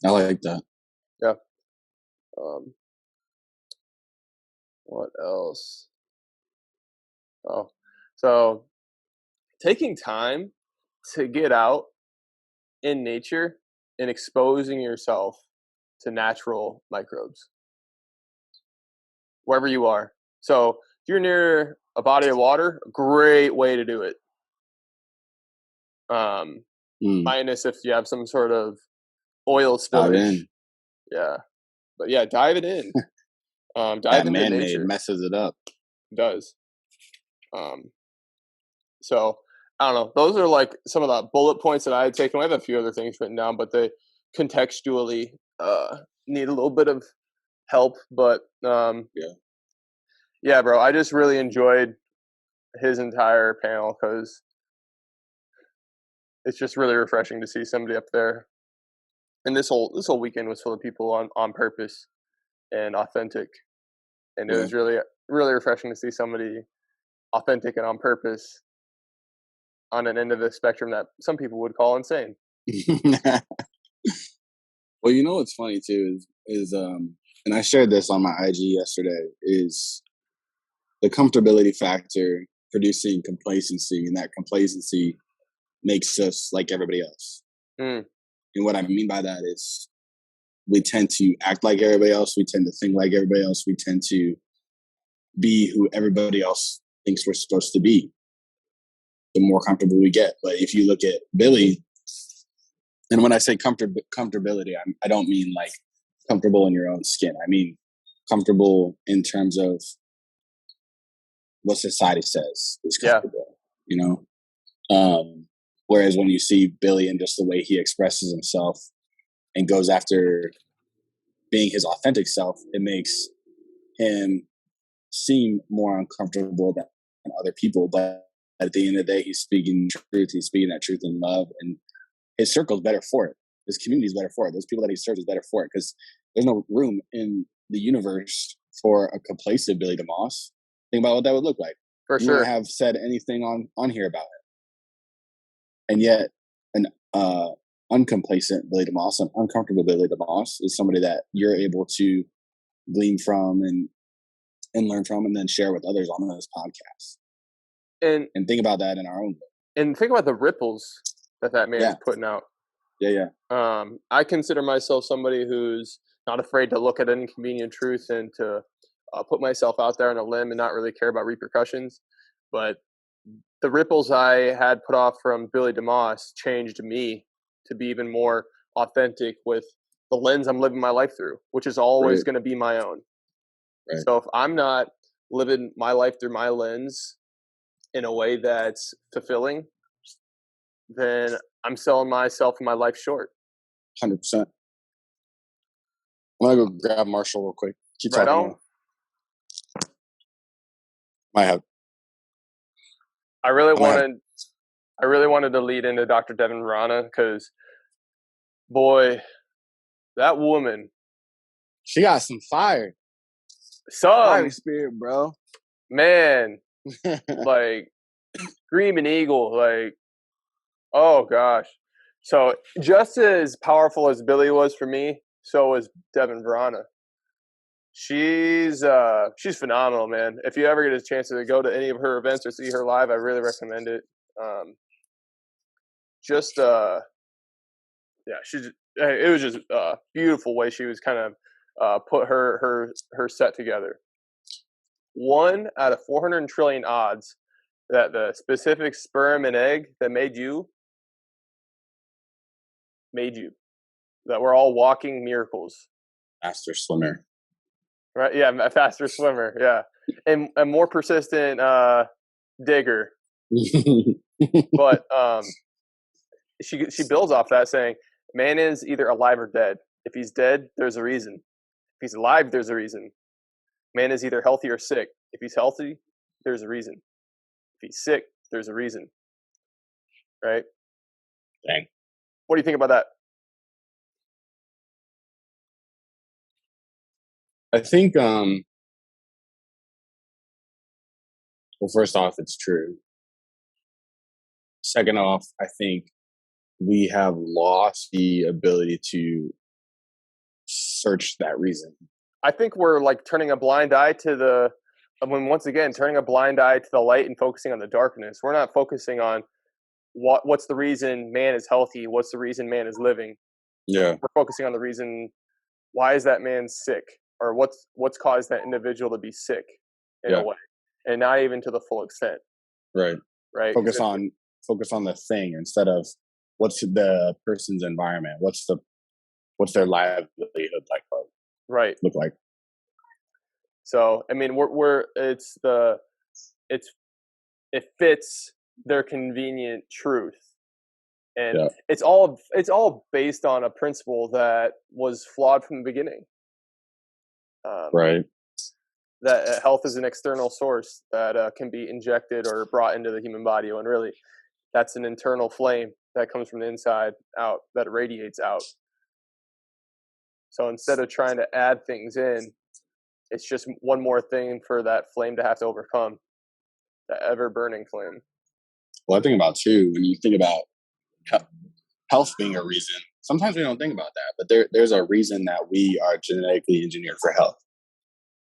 I like that. Yeah. What else? Oh, so taking time to get out in nature and exposing yourself to natural microbes wherever you are. So if you're near a body of water, great way to do it. Minus if you have some sort of oil spillage. Yeah. But yeah, dive it in. Dive that into man-made nature. messes it up. It does. So I don't know. Those are like some of the bullet points that I had taken. I have a few other things written down, but they contextually need a little bit of help. But yeah, bro, I just really enjoyed his entire panel because it's just really refreshing to see somebody up there. And this whole weekend was full of people on purpose and authentic, and it was really refreshing to see somebody authentic and on purpose on an end of the spectrum that some people would call insane. Well, you know what's funny too is and I shared this on my IG yesterday, is the comfortability factor producing complacency, and that complacency makes us like everybody else. And what I mean by that is we tend to act like everybody else, we tend to think like everybody else, we tend to be who everybody else thinks we're supposed to be, the more comfortable we get. But if you look at Billy, and when I say comfortability, I don't mean like comfortable in your own skin. I mean comfortable in terms of what society says is comfortable, you know? Whereas when you see Billy and just the way he expresses himself and goes after being his authentic self, it makes him seem more uncomfortable than other people. But at the end of the day, he's speaking truth. He's speaking that truth in love, and his circle's better for it. His community is better for it. Those people that he serves is better for it, because there's no room in the universe for a complacent Billy DeMoss. Think about what that would look like. For you sure. wouldn't have said anything on here about it. And yet, an uncomplacent Billy DeMoss, an uncomfortable Billy DeMoss, is somebody that you're able to glean from and learn from, and then share with others on this podcast. And think about that in our own way. And think about the ripples that man is putting out. Yeah. I consider myself somebody who's not afraid to look at inconvenient truth and to put myself out there on a limb and not really care about repercussions. But the ripples I had put off from Billy DeMoss changed me to be even more authentic with the lens I'm living my life through, which is always going to be my own. Right. So if I'm not living my life through my lens in a way that's fulfilling, then I'm selling myself and my life short. 100%. I'm going to go grab Marshall real quick. Keep right talking. On. Might have. I really wanted to lead into Dr. Devin Rana because, boy, that woman. She got some fire. Fire spirit, bro. Man. Like, Screaming Eagle. Like, Oh gosh. So just as powerful as Billy was for me, so was Devin Verana. She's phenomenal, man. If you ever get a chance to go to any of her events or see her live, I really recommend it. Just yeah, it was just a beautiful way she was kind of put her set together. 1 out of 400 trillion odds that the specific sperm and egg that made you, that we're all walking miracles. Faster swimmer. Right? Yeah, a faster swimmer. Yeah, and a more persistent digger. But she builds off that saying, "Man is either alive or dead. If he's dead, there's a reason. If he's alive, there's a reason. Man is either healthy or sick. If he's healthy, there's a reason. If he's sick, there's a reason." Right? Dang. What do you think about that? I think, well, first off, it's true. Second off, I think we have lost the ability to search that reason. I think we're like turning a blind eye to the, once again, turning a blind eye to the light and focusing on the darkness. We're not focusing on what's the reason man is healthy, what's the reason man is living. Yeah. We're focusing on the reason, why is that man sick, or what's caused that individual to be sick in a way, and not even to the full extent. Right. Focus on the thing instead of what's the person's environment, what's their livelihood look like. So I mean, it fits their convenient truth, and it's all based on a principle that was flawed from the beginning. Right. That health is an external source that can be injected or brought into the human body, when really that's an internal flame that comes from the inside out, that radiates out. So instead of trying to add things in, it's just one more thing for that flame to have to overcome, the ever-burning flame. Well, I think about too, when you think about health being a reason, sometimes we don't think about that, but there's a reason that we are genetically engineered for health.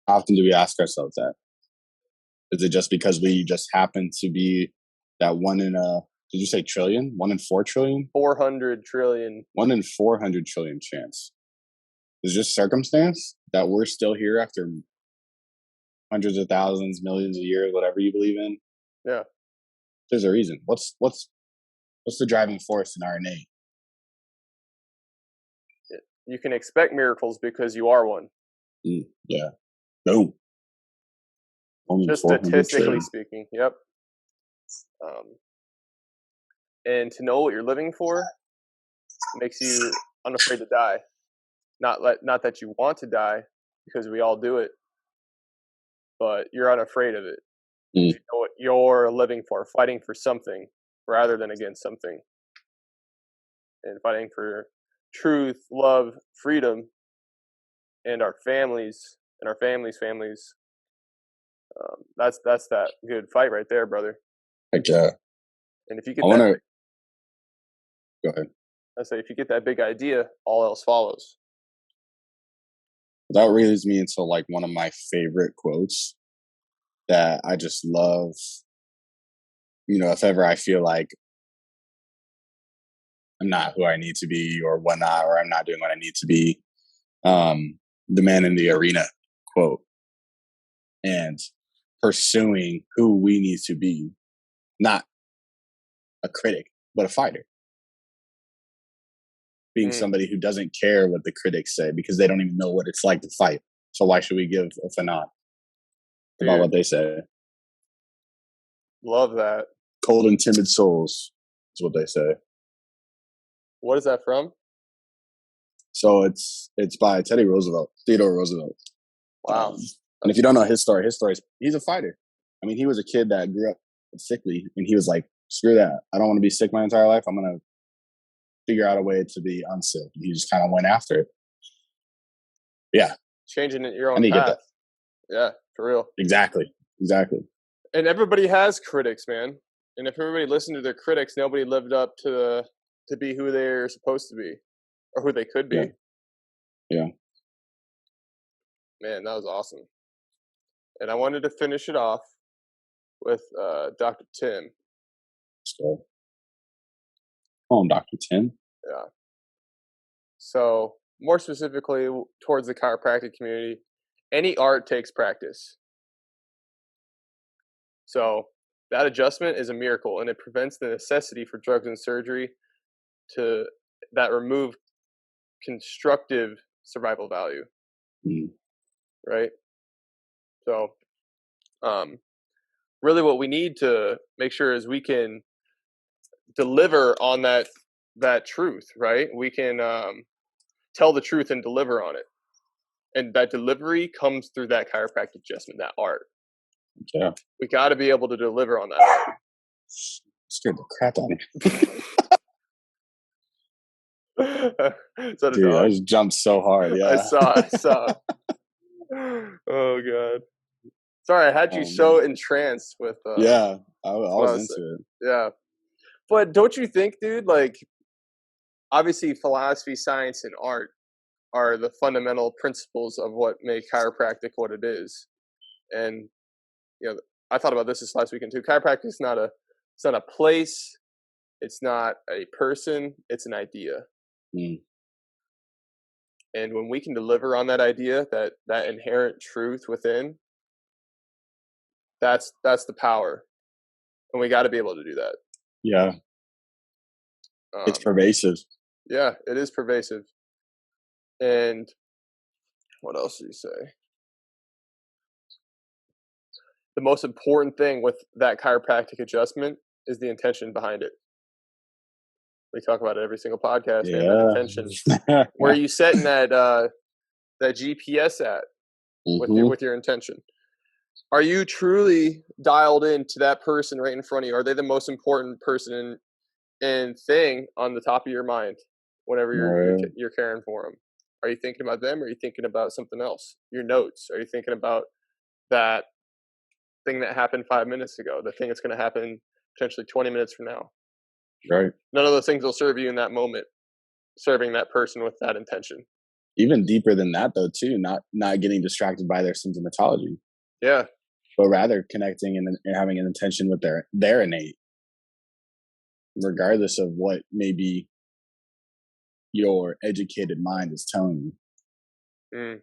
How often do we ask ourselves that? Is it just because we just happen to be that one in a, did you say trillion? 1 in 4 trillion? 400 trillion. 1 in 400 trillion chance. Is just circumstance that we're still here after hundreds of thousands, millions of years, whatever you believe in? Yeah. There's a reason. What's the driving force in our innate? You can expect miracles because you are one. Yeah. No. Only just statistically speaking. Yep. And to know what you're living for makes you unafraid to die. Not that you want to die, because we all do it, but you're unafraid of it. You know what you're living for, fighting for something rather than against something, and fighting for truth, love, freedom, and our families and our families. That's that good fight right there, brother. Heck yeah. And if you get go ahead. I say, if you get that big idea, all else follows. That leads me into like one of my favorite quotes that I just love. You know, if ever I feel like I'm not who I need to be or whatnot, or I'm not doing what I need to be, the man in the arena quote, and pursuing who we need to be, not a critic, but a fighter. Being somebody who doesn't care what the critics say because they don't even know what it's like to fight. So why should we give a fanat about what they say? Love that. Cold and timid souls is what they say. What is that from? So it's by Theodore Roosevelt. Wow. And if you don't know his story is he's a fighter. I mean, he was a kid that grew up sickly, and he was like, screw that. I don't want to be sick my entire life. I'm going to figure out a way to be unsick. And he just kind of went after it. Yeah. Changing it your own path. Yeah, for real. Exactly. And everybody has critics, man. And if everybody listened to their critics, nobody lived up to be who they're supposed to be or who they could be. Yeah. Yeah. Man, that was awesome. And I wanted to finish it off with Dr. Tim. So, Dr. Tim. Yeah. So, more specifically towards the chiropractic community, any art takes practice. So, that adjustment is a miracle, and it prevents the necessity for drugs and surgery that remove constructive survival value. Right? So, really what we need to make sure is we can deliver on that truth, right? We can tell the truth and deliver on it. And that delivery comes through that chiropractic adjustment, that art. Yeah. We got to be able to deliver on that art. Scared the crap out of me. Is that a Dude, dog? I just jumped so hard. Yeah. I saw. Oh, God. Sorry, I had you so entranced with... yeah, I was into it. Yeah. But don't you think, dude, like, obviously philosophy, science, and art are the fundamental principles of what make chiropractic what it is. And, I thought about this last weekend too. Chiropractic is it's not a place. It's not a person. It's an idea. And when we can deliver on that idea, that inherent truth within, that's the power. And we got to be able to do that. Yeah. It's pervasive. Yeah, it is pervasive. And what else do you say? The most important thing with that chiropractic adjustment is the intention behind it. We talk about it every single podcast, man, that intention. Where are you setting that GPS at with your intention? Are you truly dialed into that person right in front of you? Are they the most important person and thing on the top of your mind whenever you're caring for them? Are you thinking about them, or are you thinking about something else? Your notes? Are you thinking about that thing that happened 5 minutes ago, the thing that's going to happen potentially 20 minutes from now? Right. None of those things will serve you in that moment, serving that person with that intention. Even deeper than that, though, too, not getting distracted by their symptomatology. Yeah. But rather connecting and having an intention with their innate, regardless of what maybe your educated mind is telling you.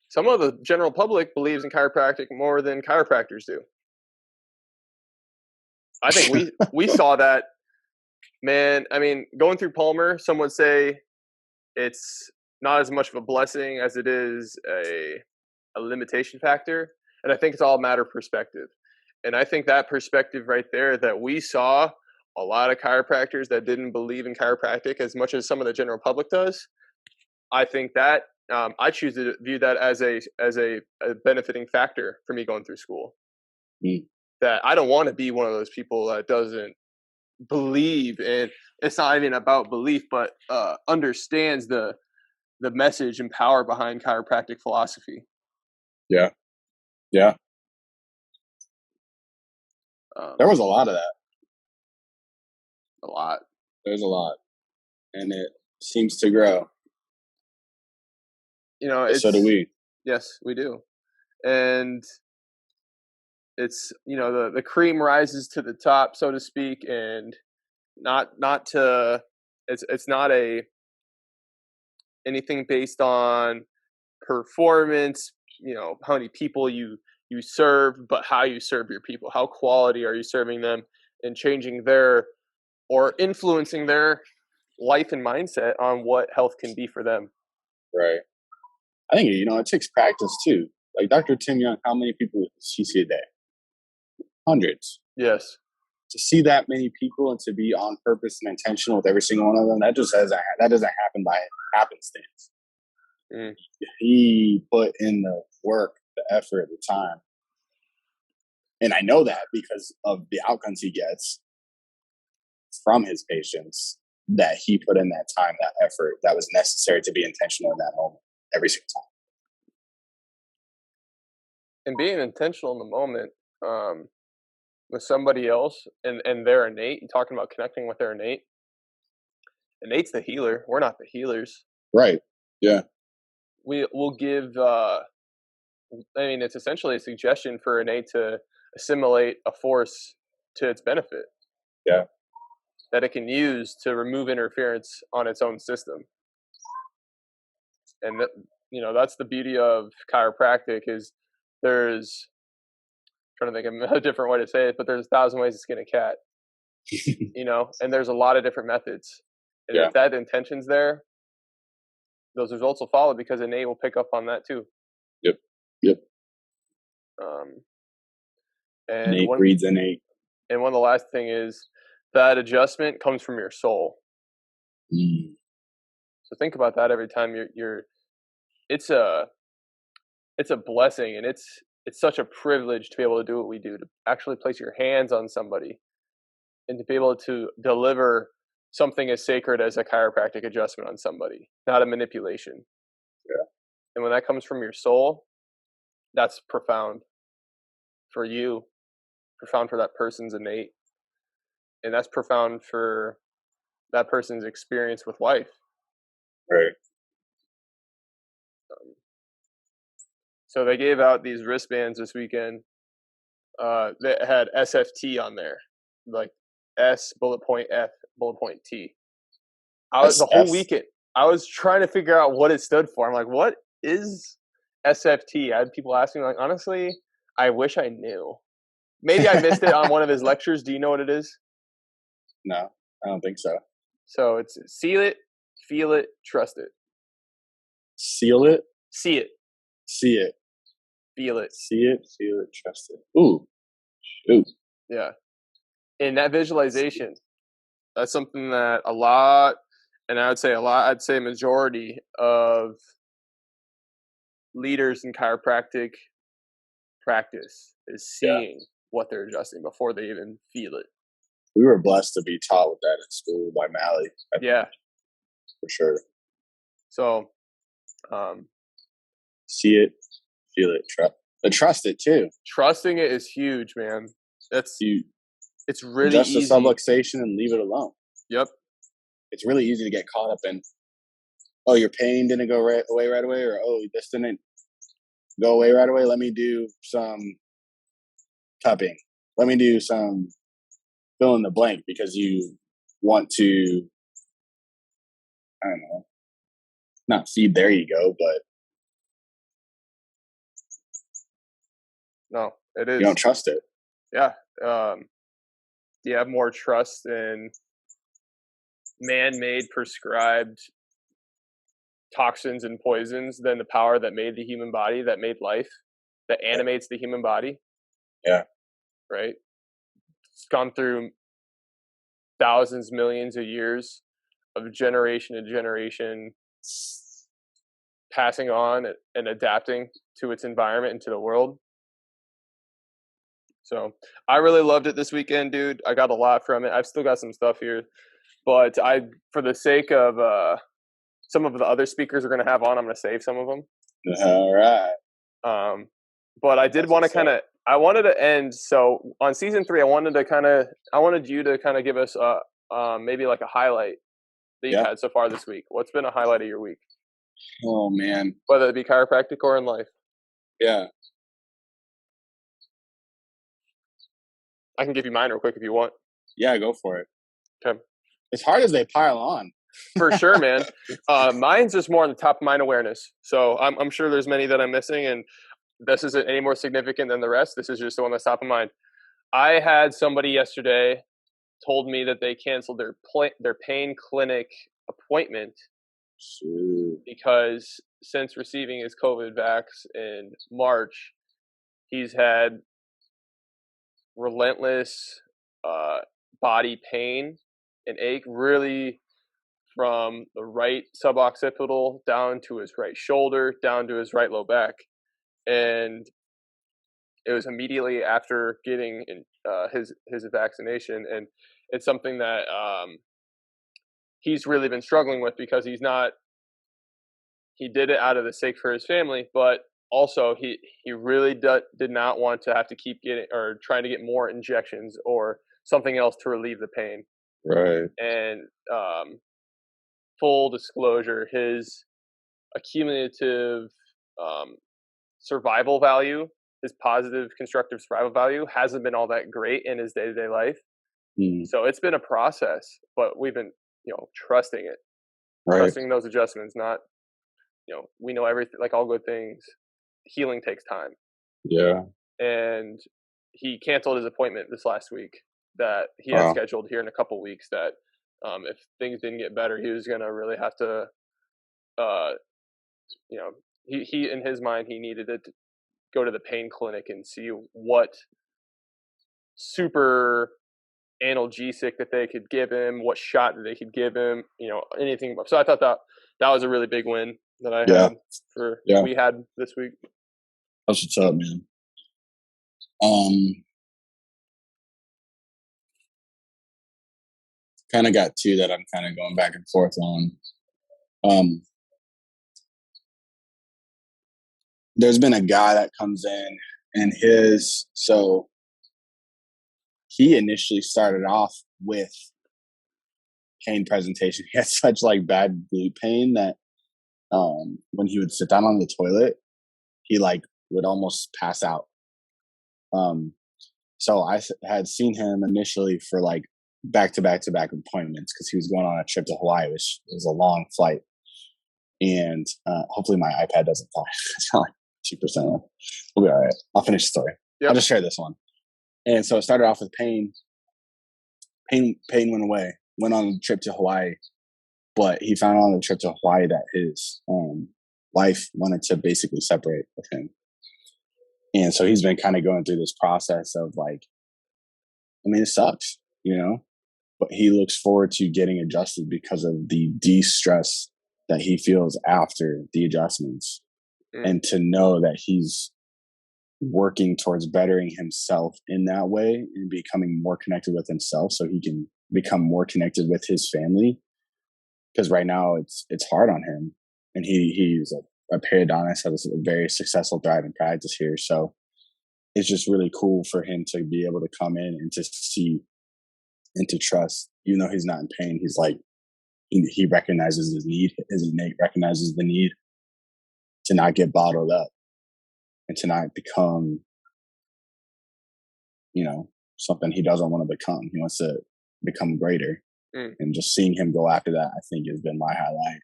Some of the general public believes in chiropractic more than chiropractors do. I think we saw that, man. I mean, going through Palmer, some would say it's not as much of a blessing as it is a limitation factor. And I think it's all a matter of perspective. And I think that perspective right there, that we saw a lot of chiropractors that didn't believe in chiropractic as much as some of the general public does. I think that I choose to view that as a benefiting factor for me going through school. That I don't want to be one of those people that doesn't believe in. It's not even about belief, but understands the message and power behind chiropractic philosophy. Yeah. Yeah. There was a lot of that. A lot. There's a lot. And it seems to grow. So do we. Yes, we do. And it's, the cream rises to the top, so to speak, and it's not anything based on performance, how many people you serve, but how you serve your people. How quality are you serving them, and changing or influencing their life and mindset on what health can be for them. Right. I think, it takes practice too. Like Dr. Tim Young, how many people does he see a day? Hundreds. Yes. To see that many people and to be on purpose and intentional with every single one of them, that doesn't happen by happenstance. He put in the work, the effort, the time. And I know that because of the outcomes he gets from his patients, that he put in that time, that effort that was necessary to be intentional in that moment every single time. And being intentional in the moment, with somebody else and their innate, talking about connecting with their innate. Innate's the healer. We're not the healers. Right. Yeah. We'll give, it's essentially a suggestion for innate to assimilate a force to its benefit. Yeah. That it can use to remove interference on its own system. And that's the beauty of chiropractic is there's, I'm trying to think of a different way to say it, but there's 1,000 ways to skin a cat, and there's a lot of different methods. And if that intention's there, those results will follow because innate will pick up on that too. Yep. And innate breeds innate. And one of the last thing is that adjustment comes from your soul. So think about that every time it's a blessing, and it's such a privilege to be able to do what we do, to actually place your hands on somebody and to be able to deliver something as sacred as a chiropractic adjustment on somebody, not a manipulation. Yeah. And when that comes from your soul, that's profound for you, profound for that person's innate, and that's profound for that person's experience with life. Right. So they gave out these wristbands this weekend that had SFT on there, like S bullet point F bullet point T. The whole weekend I was trying to figure out what it stood for. I'm like, what is SFT? I had people asking me, like, honestly, I wish I knew. Maybe I missed it on one of his lectures. Do you know what it is? No, I don't think so. So it's seal it, feel it, trust it. Seal it? See it. See it. Feel it. See it, feel it, trust it. Ooh. Shoot. Yeah. In that visualization, that's something that a lot, and I'd say majority of leaders in chiropractic practice is seeing what they're adjusting before they even feel it. We were blessed to be taught with that in school by Mally. Yeah. For sure. So, see it, feel it, trust it too. Trusting it is huge, man. That's huge. It's really just easy. Just a subluxation and leave it alone. Yep. It's really easy to get caught up in, oh, your pain didn't go away right away, or oh, this didn't go away right away. Let me do some cupping. Let me do some fill in the blank because you want to, I don't know, not feed their ego, but no, it is. You don't trust it. Yeah. You have more trust in man-made prescribed toxins and poisons than the power that made the human body, that made life, that animates the human body. Yeah. Right? It's gone through thousands, millions of years of generation to generation passing on and adapting to its environment and to the world. So I really loved it this weekend, dude. I got a lot from it. I've still got some stuff here, but for the sake of some of the other speakers we're going to have on, I'm going to save some of them. All right. But I did want to I wanted to end. So on season 3, I wanted you to kind of give us maybe like a highlight that you've had so far this week. What's been a highlight of your week? Oh man. Whether it be chiropractic or in life. Yeah. I can give you mine real quick if you want. Yeah, go for it. Okay. As hard as they pile on. For sure, man. Mine's just more on the top of mind awareness. So I'm sure there's many that I'm missing, and this isn't any more significant than the rest. This is just the one that's top of mind. I had somebody yesterday told me that they canceled their pain clinic appointment because since receiving his COVID vax in March, he's had relentless body pain and ache, really from the right suboccipital down to his right shoulder, down to his right low back. And it was immediately after getting his vaccination. And it's something that he's really been struggling with because he did it out of the sake for his family, but also he really did not want to have to keep getting or trying to get more injections or something else to relieve the pain. Right. And full disclosure, his accumulative survival value, his positive constructive survival value, hasn't been all that great in his day-to-day life. So it's been a process, but we've been, trusting it, trusting those adjustments. Not, we know everything. Like all good things, healing takes time. Yeah. And he canceled his appointment this last week that he had scheduled here in a couple weeks. That if things didn't get better, he was gonna really have to, he in his mind he needed to go to the pain clinic and see what super analgesic that they could give him, what shot that they could give him, anything. So I thought that was a really big win that I had we had this week. That's what's up, man. Kind of got two that I'm kind of going back and forth on. There's been a guy that comes in and he initially started off with pain presentation. He had such like bad glute pain that when he would sit down on the toilet, he like would almost pass out. So I had seen him initially for like back-to-back appointments because he was going on a trip to Hawaii, which was a long flight. And hopefully my iPad doesn't die. It's not like 2%. We'll be all right. I'll finish the story. Yep. I'll just share this one. And so it started off with pain. Pain went away. Went on a trip to Hawaii. But he found on the trip to Hawaii that his wife wanted to basically separate with him. And so he's been kind of going through this process of like, I mean, it sucks, but he looks forward to getting adjusted because of the de-stress that he feels after the adjustments. And to know that he's working towards bettering himself in that way and becoming more connected with himself so he can become more connected with his family. Because right now it's hard on him. And he's a periodontist, has a very successful, thriving practice here. So it's just really cool for him to be able to come in and to see and to trust, even though he's not in pain. He's like, he recognizes his need. His innate recognizes the need to not get bottled up and to not become, something he doesn't want to become. He wants to become greater. And just seeing him go after that, I think, has been my highlight.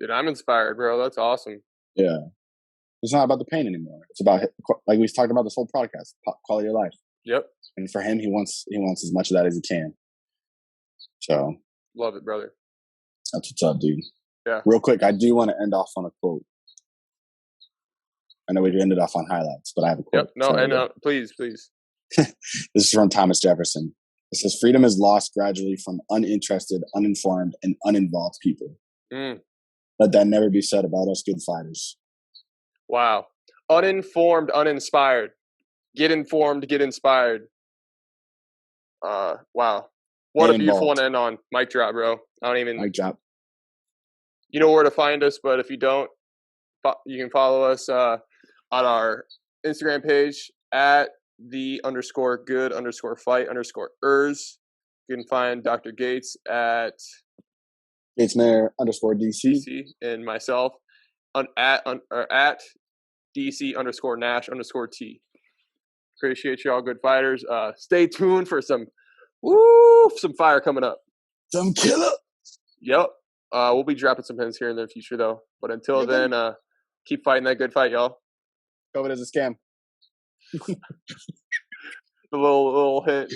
Dude, I'm inspired, bro. That's awesome. Yeah. It's not about the pain anymore. It's about, like we've talked about this whole podcast, quality of life. Yep. And for him, he wants as much of that as he can. So. Love it, brother. That's what's up, dude. Yeah. Real quick, I do want to end off on a quote. I know we ended off on highlights, but I have a quote. Yep. No, and please. This is from Thomas Jefferson. It says, "Freedom is lost gradually from uninterested, uninformed, and uninvolved people." Let that never be said about us good fighters. Wow. Uninformed, uninspired. Get informed, get inspired. Wow. What a beautiful one to end on. Mic drop, bro. Mic drop. You know where to find us, but if you don't, you can follow us on our Instagram page at _good_fight_ers. You can find Dr. Gates at GatesMayor_DC. And myself at DC_Nash_T. Appreciate y'all, good fighters. Stay tuned for some fire coming up. Some killer. Yep. We'll be dropping some hints here in the future, though. But until then, keep fighting that good fight, y'all. COVID is a scam. The little hint.